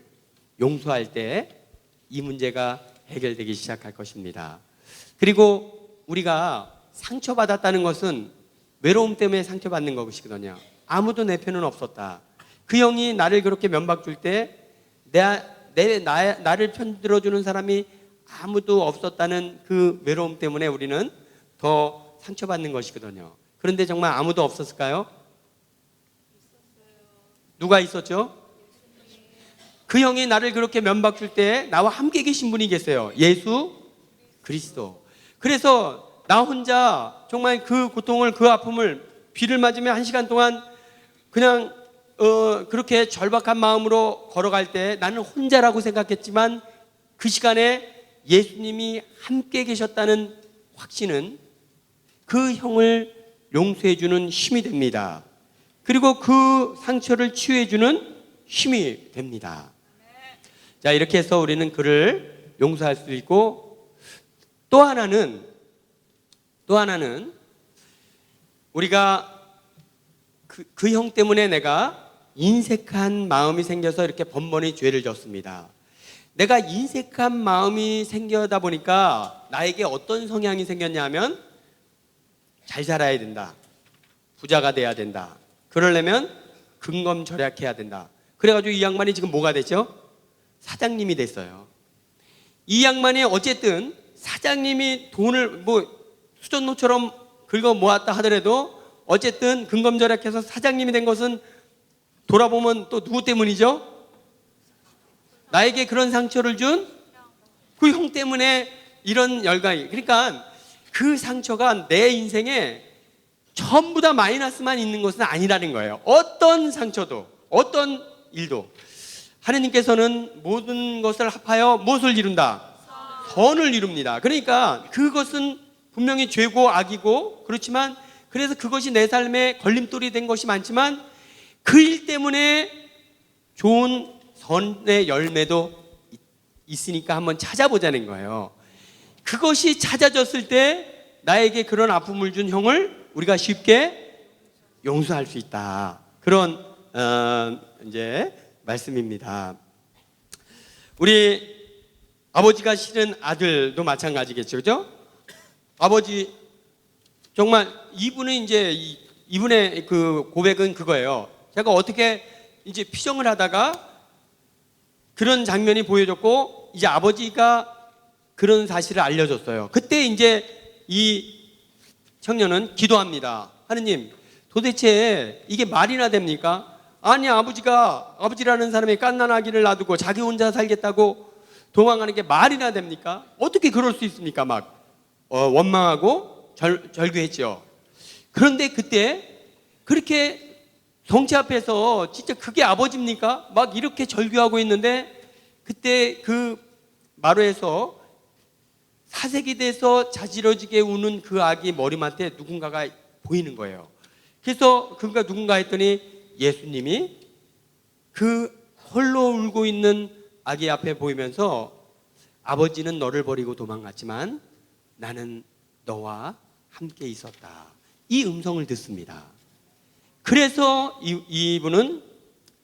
용서할 때 이 문제가 해결되기 시작할 것입니다. 그리고 우리가 상처받았다는 것은 외로움 때문에 상처받는 것이거든요. 아무도 내 편은 없었다. 그 형이 나를 그렇게 면박 줄 때 나를 편들어주는 사람이 아무도 없었다는 그 외로움 때문에 우리는 더 상처받는 것이거든요. 그런데 정말 아무도 없었을까요? 누가 있었죠? 그 형이 나를 그렇게 면박 줄 때 나와 함께 계신 분이 계세요. 예수 그리스도. 그래서 나 혼자 정말 그 고통을, 그 아픔을 비를 맞으며 1시간 동안 그냥 그렇게 절박한 마음으로 걸어갈 때 나는 혼자라고 생각했지만 그 시간에 예수님이 함께 계셨다는 확신은 그 형을 용서해주는 힘이 됩니다. 그리고 그 상처를 치유해주는 힘이 됩니다. 자, 이렇게 해서 우리는 그를 용서할 수 있고 또 하나는 우리가 그 형 때문에 내가 인색한 마음이 생겨서 이렇게 번번이 죄를 졌습니다. 내가 인색한 마음이 생겨다 보니까 나에게 어떤 성향이 생겼냐면 잘 살아야 된다. 부자가 돼야 된다. 그러려면 근검절약해야 된다. 그래가지고 이 양반이 지금 뭐가 됐죠? 사장님이 됐어요. 이 양반이 어쨌든 사장님이 돈을 수전노처럼 긁어 모았다 하더라도 어쨌든 근검절약해서 사장님이 된 것은 돌아보면 또 누구 때문이죠? 나에게 그런 상처를 준 그 형 때문에 이런 열강이. 그러니까 그 상처가 내 인생에 전부 다 마이너스만 있는 것은 아니라는 거예요. 어떤 상처도, 어떤 일도 하느님께서는 모든 것을 합하여 무엇을 이룬다? 선을 이룹니다. 그러니까 그것은 분명히 죄고 악이고 그렇지만 그래서 그것이 내 삶에 걸림돌이 된 것이 많지만 그 일 때문에 좋은 선의 열매도 있으니까 한번 찾아보자는 거예요. 그것이 찾아졌을 때 나에게 그런 아픔을 준 형을 우리가 쉽게 용서할 수 있다. 그런 이제 말씀입니다. 우리 아버지가 싫은 아들도 마찬가지겠죠, 그죠? 아버지 정말 이분의 그 고백은 그거예요. 제가 어떻게 이제 피정을 하다가 그런 장면이 보여졌고 이제 아버지가 그런 사실을 알려줬어요. 그때 이제 이 청년은 기도합니다. 하느님, 도대체 이게 말이나 됩니까? 아니, 아버지라는 사람이 갓난 아기를 놔두고 자기 혼자 살겠다고 도망가는 게 말이나 됩니까? 어떻게 그럴 수 있습니까? 막 원망하고 절규했죠. 그런데 그때 그렇게 정치 앞에서 진짜 그게 아버지입니까? 막 이렇게 절규하고 있는데 그때 그 마루에서 사색이 돼서 자지러지게 우는 그 아기 머리맡에 누군가가 보이는 거예요. 그래서 그가 누군가 했더니 예수님이 그 홀로 울고 있는 아기 앞에 보이면서 아버지는 너를 버리고 도망갔지만 나는 너와 함께 있었다. 이 음성을 듣습니다. 그래서 이분은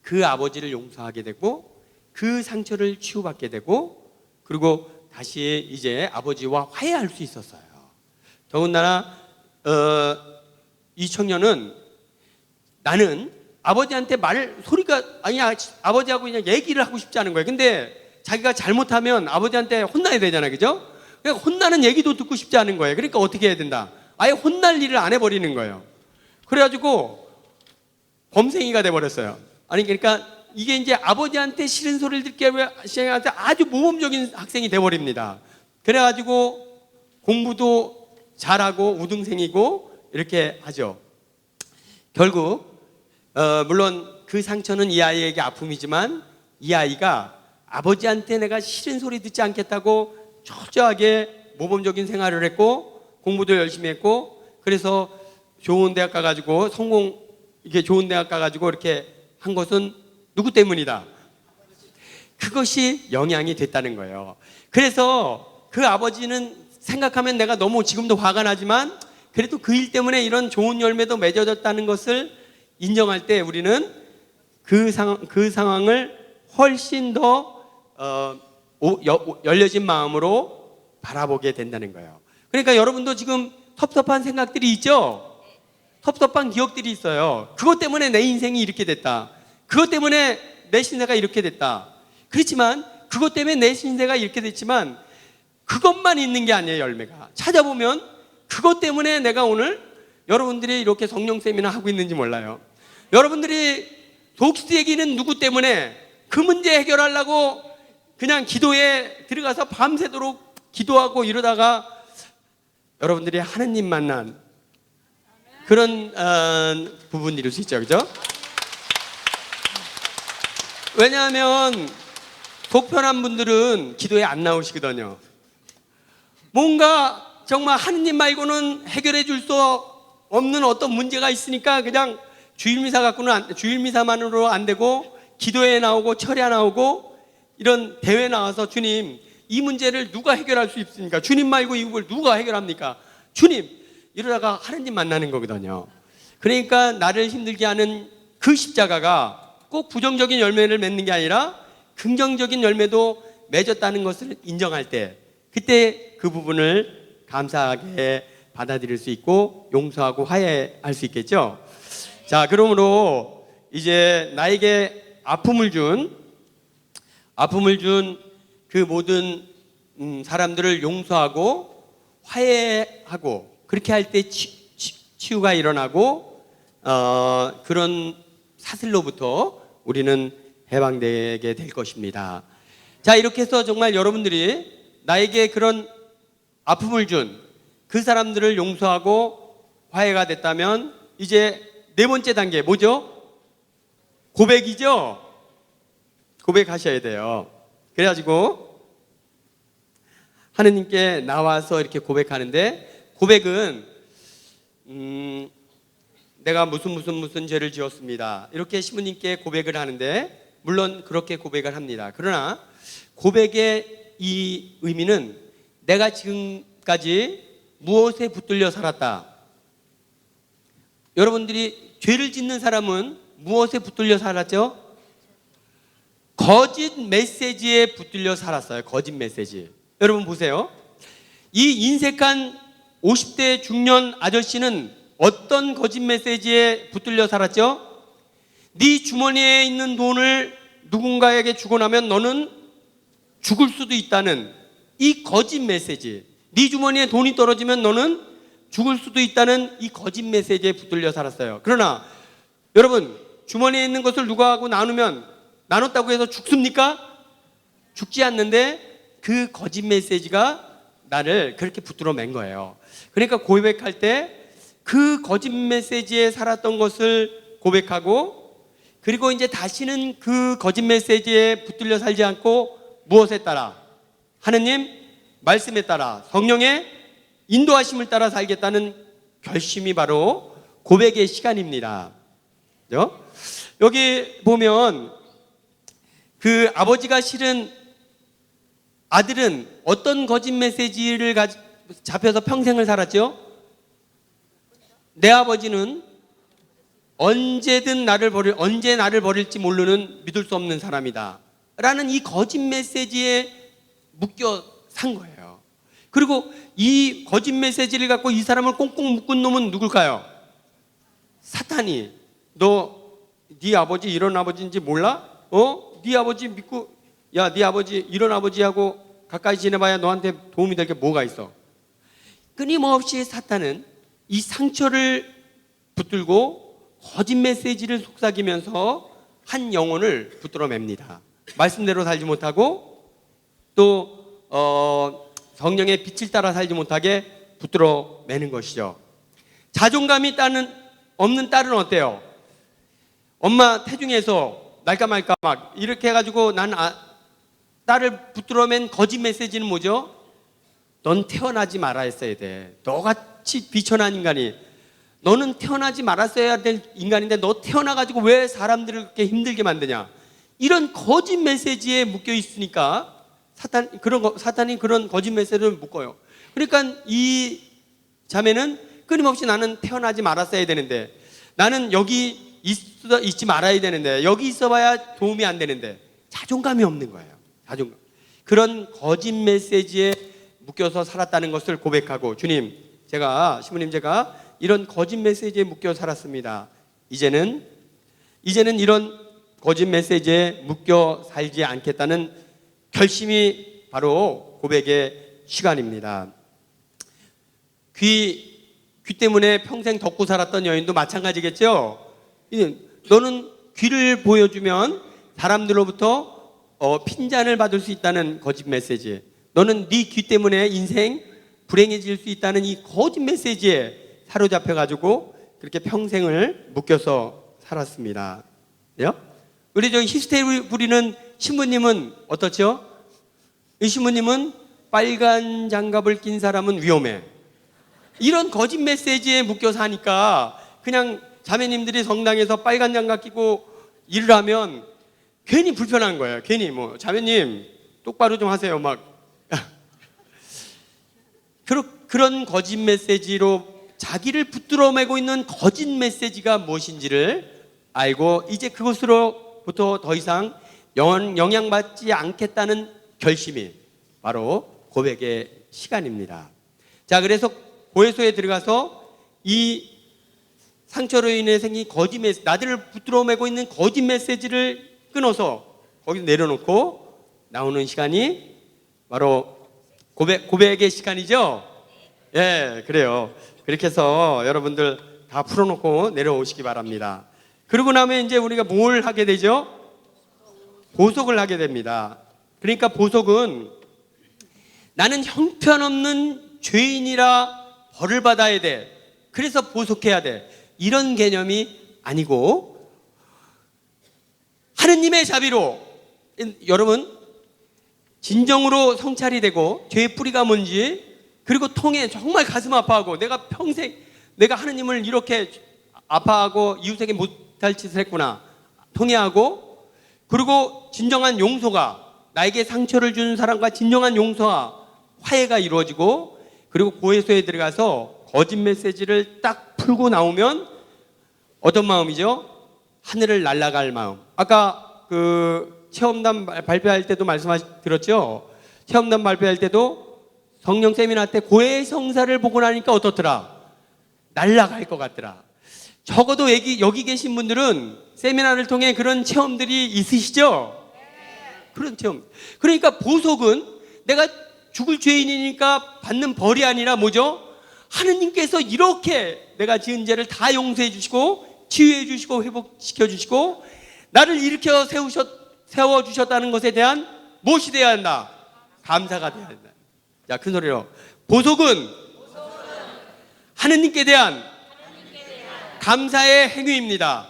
그 아버지를 용서하게 되고 그 상처를 치유받게 되고 그리고 다시 이제 아버지와 화해할 수 있었어요. 더군다나 이 청년은 나는 아버지한테 아버지하고 그냥 얘기를 하고 싶지 않은 거예요. 근데 자기가 잘못하면 아버지한테 혼나야 되잖아요, 그죠? 그러니까 혼나는 얘기도 듣고 싶지 않은 거예요. 그러니까 어떻게 해야 된다? 아예 혼날 일을 안 해버리는 거예요. 그래가지고 범생이가 돼버렸어요. 아니 그러니까 이게 이제 아버지한테 싫은 소리를 듣게 시작한테 아주 모범적인 학생이 돼버립니다. 그래가지고 공부도 잘하고 우등생이고 이렇게 하죠. 결국 물론 그 상처는 이 아이에게 아픔이지만 이 아이가 아버지한테 내가 싫은 소리 듣지 않겠다고 철저하게 모범적인 생활을 했고 공부도 열심히 했고 그래서 좋은 대학 가가지고 이게 좋은 대학 가가지고 이렇게 한 것은 누구 때문이다? 그것이 영향이 됐다는 거예요. 그래서 그 아버지는 생각하면 내가 너무 지금도 화가 나지만 그래도 그 일 때문에 이런 좋은 열매도 맺어졌다는 것을 인정할 때 우리는 그 상황을 훨씬 더 열려진 마음으로 바라보게 된다는 거예요. 그러니까 여러분도 지금 섭섭한 생각들이 있죠? 섭섭한 기억들이 있어요. 그것 때문에 내 인생이 이렇게 됐다. 그것 때문에 내 신세가 이렇게 됐다. 그렇지만 그것 때문에 내 신세가 이렇게 됐지만 그것만 있는 게 아니에요. 열매가 찾아보면 그것 때문에 내가 오늘 여러분들이 이렇게 성령 세미나 하고 있는지 몰라요. 여러분들이 독스 얘기는 누구 때문에 그 문제 해결하려고 그냥 기도에 들어가서 밤새도록 기도하고 이러다가 여러분들이 하느님 만난 그런 부분일 수 있죠, 그죠? 왜냐하면 속편한 분들은 기도에 안 나오시거든요. 뭔가 정말 하느님 말고는 해결해 줄 수 없는 어떤 문제가 있으니까 그냥 주일미사만으로 안 되고 기도에 나오고 철야 나오고 이런 대회 나와서 주님 이 문제를 누가 해결할 수 있습니까? 주님 말고 이걸 누가 해결합니까? 주님 이러다가 하느님 만나는 거거든요. 그러니까 나를 힘들게 하는 그 십자가가 꼭 부정적인 열매를 맺는 게 아니라 긍정적인 열매도 맺었다는 것을 인정할 때 그때 그 부분을 감사하게 받아들일 수 있고 용서하고 화해할 수 있겠죠. 자, 그러므로 이제 나에게 아픔을 준 그 모든 사람들을 용서하고 화해하고 그렇게 할 때 치유가 일어나고 그런 사슬로부터 우리는 해방되게 될 것입니다. 자, 이렇게 해서 정말 여러분들이 나에게 그런 아픔을 준 그 사람들을 용서하고 화해가 됐다면 이제 네 번째 단계 뭐죠? 고백이죠? 고백하셔야 돼요. 그래가지고 하느님께 나와서 이렇게 고백하는데 고백은 내가 무슨 죄를 지었습니다. 이렇게 시부님께 고백을 하는데 물론 그렇게 고백을 합니다. 그러나 고백의 이 의미는 내가 지금까지 무엇에 붙들려 살았다. 여러분들이 죄를 짓는 사람은 무엇에 붙들려 살았죠? 거짓 메시지에 붙들려 살았어요. 거짓 메시지. 여러분 보세요. 이 인색한 50대 중년 아저씨는 어떤 거짓 메시지에 붙들려 살았죠? 네 주머니에 있는 돈을 누군가에게 주고 나면 너는 죽을 수도 있다는 이 거짓 메시지. 네 주머니에 돈이 떨어지면 너는 죽을 수도 있다는 이 거짓 메시지에 붙들려 살았어요. 그러나 여러분, 주머니에 있는 것을 누구하고 나누면 나눴다고 해서 죽습니까? 죽지 않는데 그 거짓 메시지가 나를 그렇게 붙들어 맨 거예요. 그러니까 고백할 때 그 거짓 메시지에 살았던 것을 고백하고, 그리고 이제 다시는 그 거짓 메시지에 붙들려 살지 않고 무엇에 따라? 하느님 말씀에 따라, 성령의 인도하심을 따라 살겠다는 결심이 바로 고백의 시간입니다. 그죠? 여기 보면 그 아버지가 실은 아들은 어떤 거짓 메시지를 잡혀서 평생을 살았죠? 내 아버지는 언제 나를 버릴지 모르는 믿을 수 없는 사람이다 라는 이 거짓 메시지에 묶여 산 거예요. 그리고 이 거짓 메시지를 갖고 이 사람을 꽁꽁 묶은 놈은 누굴까요? 사탄이. 네 아버지 이런 아버지인지 몰라? 네 아버지 믿고, 야, 네 아버지 이런 아버지하고 가까이 지내봐야 너한테 도움이 될 게 뭐가 있어? 끊임없이 사탄은 이 상처를 붙들고 거짓 메시지를 속삭이면서 한 영혼을 붙들어 맵니다. 말씀대로 살지 못하고 또 성령의 빛을 따라 살지 못하게 붙들어 매는 것이죠. 자존감이 없는 딸은 어때요? 엄마 태중에서 날까 말까 막 이렇게 해가지고 딸을 붙들어 맨 거짓 메시지는 뭐죠? 넌 태어나지 말아야 했어야 돼. 너같이 비천한 인간이, 너는 태어나지 말았어야 될 인간인데 너 태어나가지고 왜 사람들을 그렇게 힘들게 만드냐, 이런 거짓 메시지에 묶여 있으니까 사탄이 그런 거짓 메시지를 묶어요. 그러니까 이 자매는 끊임없이 나는 태어나지 말았어야 되는데, 나는 여기 있지 말아야 되는데, 여기 있어봐야 도움이 안 되는데, 자존감이 없는 거예요. 자존감. 그런 거짓 메시지에 묶여서 살았다는 것을 고백하고, 주님, 시부님 제가 이런 거짓 메시지에 묶여 살았습니다. 이제는 이런 거짓 메시지에 묶여 살지 않겠다는 결심이 바로 고백의 시간입니다. 귀 때문에 평생 덮고 살았던 여인도 마찬가지겠죠. 너는 귀를 보여주면 사람들로부터 핀잔을 받을 수 있다는 거짓 메시지, 너는 네 귀 때문에 인생 불행해질 수 있다는 이 거짓 메시지에 사로잡혀가지고 그렇게 평생을 묶여서 살았습니다. 우리 히스테리 부리는 신부님은 어떻죠? 이 신부님은 빨간 장갑을 낀 사람은 위험해, 이런 거짓 메시지에 묶여 사니까 그냥 자매님들이 성당에서 빨간 장갑 끼고 일을 하면 괜히 불편한 거예요. 괜히 자매님 똑바로 좀 하세요 막 그런 거짓 메시지로 자기를 붙들어 매고 있는 거짓 메시지가 무엇인지를 알고 이제 그것으로부터 더 이상 영향받지 않겠다는 결심이 바로 고백의 시간입니다. 자, 그래서 고해소에 들어가서 이 상처로 인해 생긴 거짓 메시지, 나들을 붙들어 매고 있는 거짓 메시지를 끊어서 거기서 내려놓고 나오는 시간이 바로 고백의 시간이죠. 예, 그래요. 그렇게 해서 여러분들 다 풀어놓고 내려오시기 바랍니다. 그러고 나면 이제 우리가 뭘 하게 되죠? 보석을 하게 됩니다. 그러니까 보석은 나는 형편없는 죄인이라 벌을 받아야 돼, 그래서 보석해야 돼, 이런 개념이 아니고 하느님의 자비로, 여러분 진정으로 성찰이 되고 죄의 뿌리가 뭔지, 그리고 통해 정말 가슴 아파하고 내가 평생 내가 하느님을 이렇게 아파하고 이웃에게 못할 짓을 했구나 통해하고, 그리고 진정한 용서가, 나에게 상처를 준 사람과 진정한 용서와 화해가 이루어지고, 그리고 고해소에 들어가서 거짓 메시지를 딱 풀고 나오면 어떤 마음이죠? 하늘을 날아갈 마음. 아까 체험단 발표할 때도 들었죠? 체험단 발표할 때도 성령 세미나 때 고해성사를 보고 나니까 어떻더라? 날아갈 것 같더라. 적어도 여기 계신 분들은 세미나를 통해 그런 체험들이 있으시죠? 그런 체험. 그러니까 보석은 내가 죽을 죄인이니까 받는 벌이 아니라 뭐죠? 하느님께서 이렇게 내가 지은 죄를 다 용서해 주시고 치유해 주시고 회복시켜 주시고 나를 일으켜 세워주셨다는 것에 대한 무엇이 되어야 한다? 감사가 되어야 한다. 자, 큰 소리로. 보석은 하느님께 대한 감사의 행위입니다.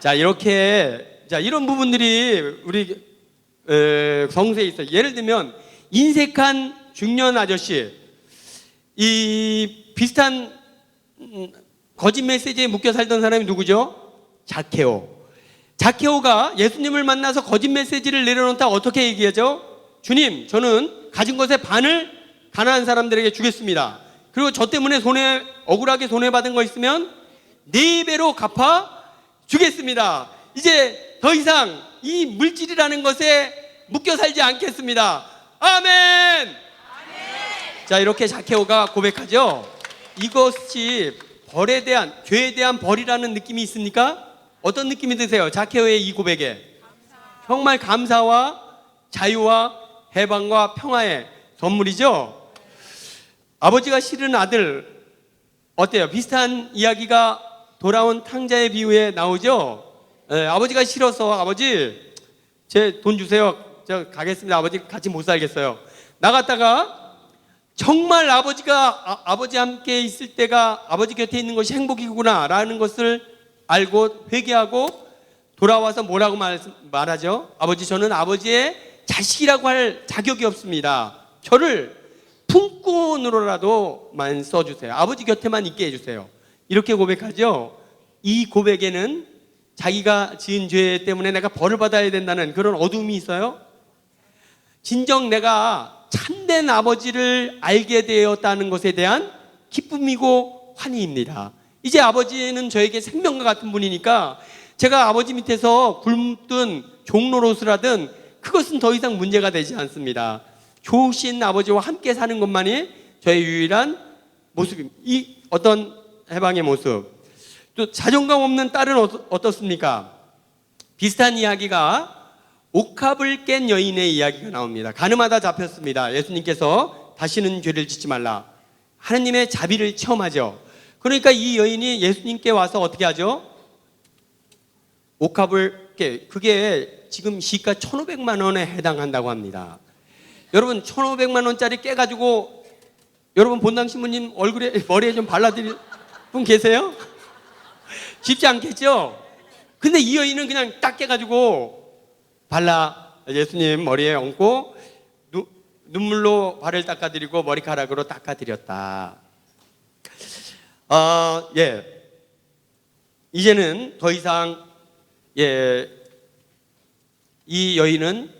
자, 이런 부분들이 우리 성서에 있어요. 예를 들면 인색한 중년 아저씨, 이 비슷한 거짓 메시지에 묶여 살던 사람이 누구죠? 자케오가 예수님을 만나서 거짓 메시지를 내려놓다 어떻게 얘기하죠? 주님, 저는 가진 것의 반을 가난한 사람들에게 주겠습니다. 그리고 저 때문에 억울하게 손해받은 거 있으면 4배로 갚아 주겠습니다. 이제 더 이상 이 물질이라는 것에 묶여 살지 않겠습니다. 아멘! 자, 이렇게 자케오가 고백하죠. 이것이 죄에 대한 벌이라는 느낌이 있습니까? 어떤 느낌이 드세요? 자케오의 이 고백에 정말 감사와 자유와 해방과 평화의 선물이죠. 아버지가 싫은 아들, 어때요? 비슷한 이야기가 돌아온 탕자의 비유에 나오죠. 아버지가 싫어서 아버지 제 돈 주세요. 저 가겠습니다. 아버지 같이 못 살겠어요. 나갔다가 정말 아버지 함께 있을 때가 아버지 곁에 있는 것이 행복이구나 라는 것을 알고 회개하고 돌아와서 뭐라고 말하죠? 아버지, 저는 아버지의 자식이라고 할 자격이 없습니다. 저를 품꾼으로라도만 써주세요. 아버지 곁에만 있게 해주세요. 이렇게 고백하죠. 이 고백에는 자기가 지은 죄 때문에 내가 벌을 받아야 된다는 그런 어둠이 있어요. 진정 내가 참된 아버지를 알게 되었다는 것에 대한 기쁨이고 환희입니다. 이제 아버지는 저에게 생명과 같은 분이니까 제가 아버지 밑에서 굶든 종노릇을 하든 그것은 더 이상 문제가 되지 않습니다. 좋으신 아버지와 함께 사는 것만이 저의 유일한 모습입니다. 이 어떤 해방의 모습. 또 자존감 없는 딸은 어떻습니까? 비슷한 이야기가 옥합을 깬 여인의 이야기가 나옵니다. 가늠하다 잡혔습니다. 예수님께서 다시는 죄를 짓지 말라. 하느님의 자비를 체험하죠. 그러니까 이 여인이 예수님께 와서 어떻게 하죠? 옥합을 깨. 그게 지금 시가 1,500만 원에 해당한다고 합니다. 여러분 1,500만 원짜리 깨가지고 여러분 본당 신부님 머리에 좀 발라드릴 분 계세요? 쉽지 않겠죠? 근데 이 여인은 그냥 딱 깨가지고 예수님 머리에 얹고 눈물로 발을 닦아드리고 머리카락으로 닦아드렸다. 이제는 더 이상 이 여인은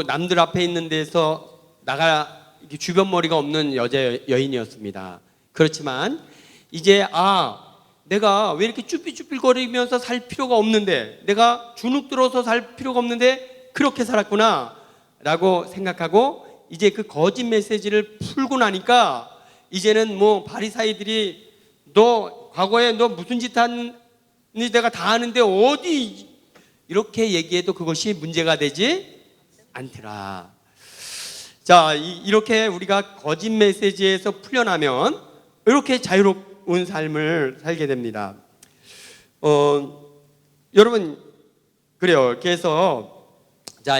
남들 앞에 있는 데서 주변 머리가 없는 여인이었습니다. 그렇지만 이제 내가 왜 이렇게 쭈삣쭈삣거리면서 살 필요가 없는데, 내가 주눅 들어서 살 필요가 없는데 그렇게 살았구나 라고 생각하고 이제 그 거짓 메시지를 풀고 나니까 이제는 바리사이들이 너 과거에 너 무슨 짓 했니 내가 다 아는데 어디 이렇게 얘기해도 그것이 문제가 되지 않더라. 자, 이렇게 우리가 거짓 메시지에서 풀려나면 이렇게 자유로운 삶을 살게 됩니다. 여러분, 그래요. 그래서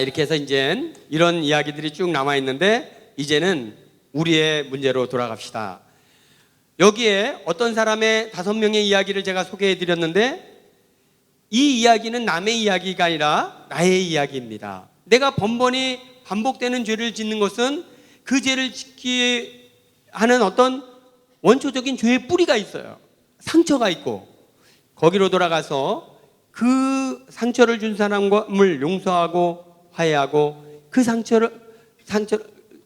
이렇게 해서 이제 이런 이야기들이 쭉 남아 있는데 이제는 우리의 문제로 돌아갑시다. 여기에 어떤 사람의 5명의 이야기를 제가 소개해 드렸는데 이 이야기는 남의 이야기가 아니라 나의 이야기입니다. 내가 번번이 반복되는 죄를 짓는 것은 그 죄를 짓게 하는 어떤 원초적인 죄의 뿌리가 있어요. 상처가 있고 거기로 돌아가서 그 상처를 준 사람을 용서하고 화해하고 그 상처를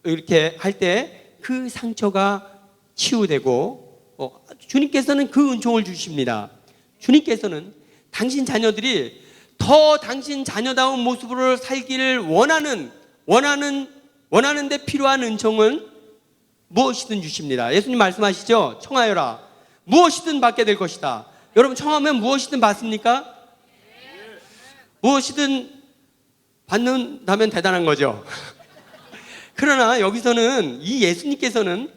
이렇게 할 때 그 상처가 치유되고 주님께서는 그 은총을 주십니다. 주님께서는 당신 자녀들이 더 당신 자녀다운 모습으로 살기를 원하는데 필요한 은총은 무엇이든 주십니다. 예수님 말씀하시죠. 청하여라. 무엇이든 받게 될 것이다. 여러분, 청하면 무엇이든 받습니까? 무엇이든 받는다면 대단한 거죠. 그러나 여기서는 이 예수님께서는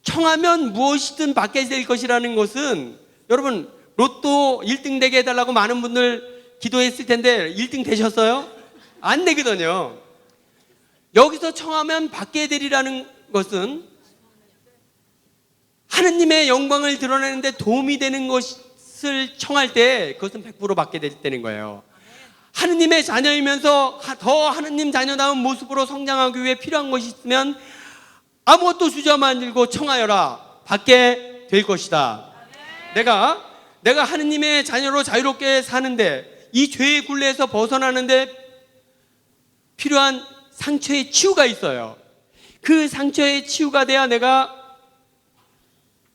청하면 무엇이든 받게 될 것이라는 것은, 여러분, 로또 1등 되게 해달라고 많은 분들 기도했을 텐데 1등 되셨어요? 안 되거든요. 여기서 청하면 받게 되리라는 것은 하느님의 영광을 드러내는데 도움이 되는 것을 청할 때 그것은 100% 받게 되는 거예요. 하느님의 자녀이면서 더 하느님 자녀다운 모습으로 성장하기 위해 필요한 것이 있으면 아무것도 주저 만들고 청하여라. 받게 될 것이다. 내가 하느님의 자녀로 자유롭게 사는데, 이 죄의 굴레에서 벗어나는데 필요한 상처의 치유가 있어요. 그 상처의 치유가 돼야 내가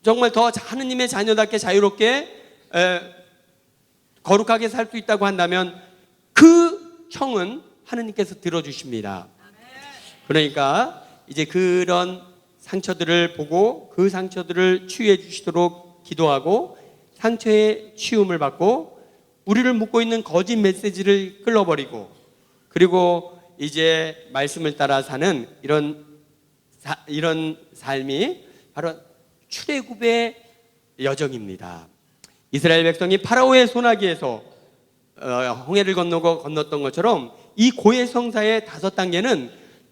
정말 더 하느님의 자녀답게 자유롭게 거룩하게 살 수 있다고 한다면 그 청은 하느님께서 들어주십니다. 그러니까 이제 그런 상처들을 보고 그 상처들을 치유해 주시도록 기도하고, 상처의 치유를 받고 우리를 묶고 있는 거짓 메시지를 끌어버리고, 그리고 이제 말씀을 따라 사는 이런 삶이 바로 출애굽의 여정입니다. 이스라엘 백성이 파라오의 손아귀에서 홍해를 건넜던 것처럼 이 고해성사의 5단계는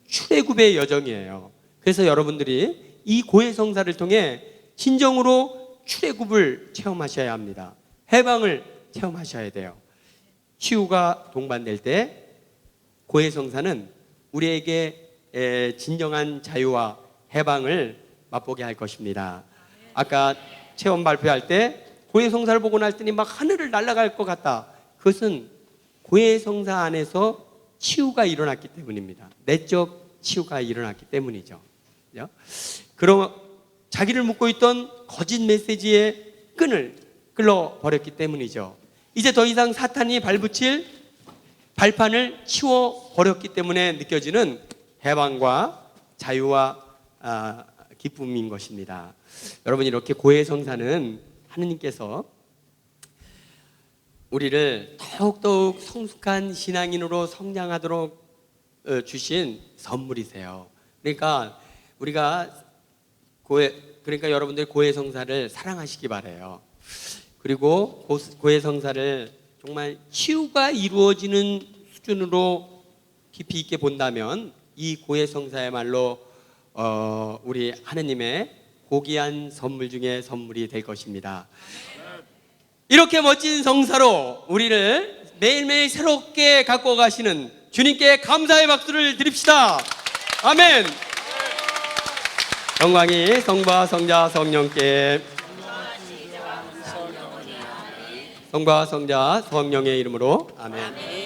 출애굽의 여정이에요. 그래서 여러분들이 이 고해성사를 통해 진정으로 출애굽을 체험하셔야 합니다. 해방을 체험하셔야 돼요. 치유가 동반될 때 고해성사는 우리에게 진정한 자유와 해방을 맛보게 할 것입니다. 아까 체험 발표할 때 고해성사를 보고 났더니 막 하늘을 날아갈 것 같다. 그것은 고해성사 안에서 치유가 일어났기 때문입니다. 내적 치유가 일어났기 때문이죠. 그럼 자기를 묶고 있던 거짓 메시지의 끈을 끌어버렸기 때문이죠. 이제 더 이상 사탄이 발붙일 발판을 치워버렸기 때문에 느껴지는 해방과 자유와 기쁨인 것입니다. 여러분, 이렇게 고해성사는 하느님께서 우리를 더욱더욱 성숙한 신앙인으로 성장하도록 주신 선물이세요. 그러니까 그러니까 여러분들 고해성사를 사랑하시기 바라요. 그리고 고해성사를 정말 치유가 이루어지는 수준으로 깊이 있게 본다면 이 고해성사야말로 우리 하느님의 고귀한 선물 중에 선물이 될 것입니다. 이렇게 멋진 성사로 우리를 매일매일 새롭게 갖고 가시는 주님께 감사의 박수를 드립시다. 아멘. 영광이 성부와 성자 성령께, 성부와 성자 성령의 이름으로 아멘.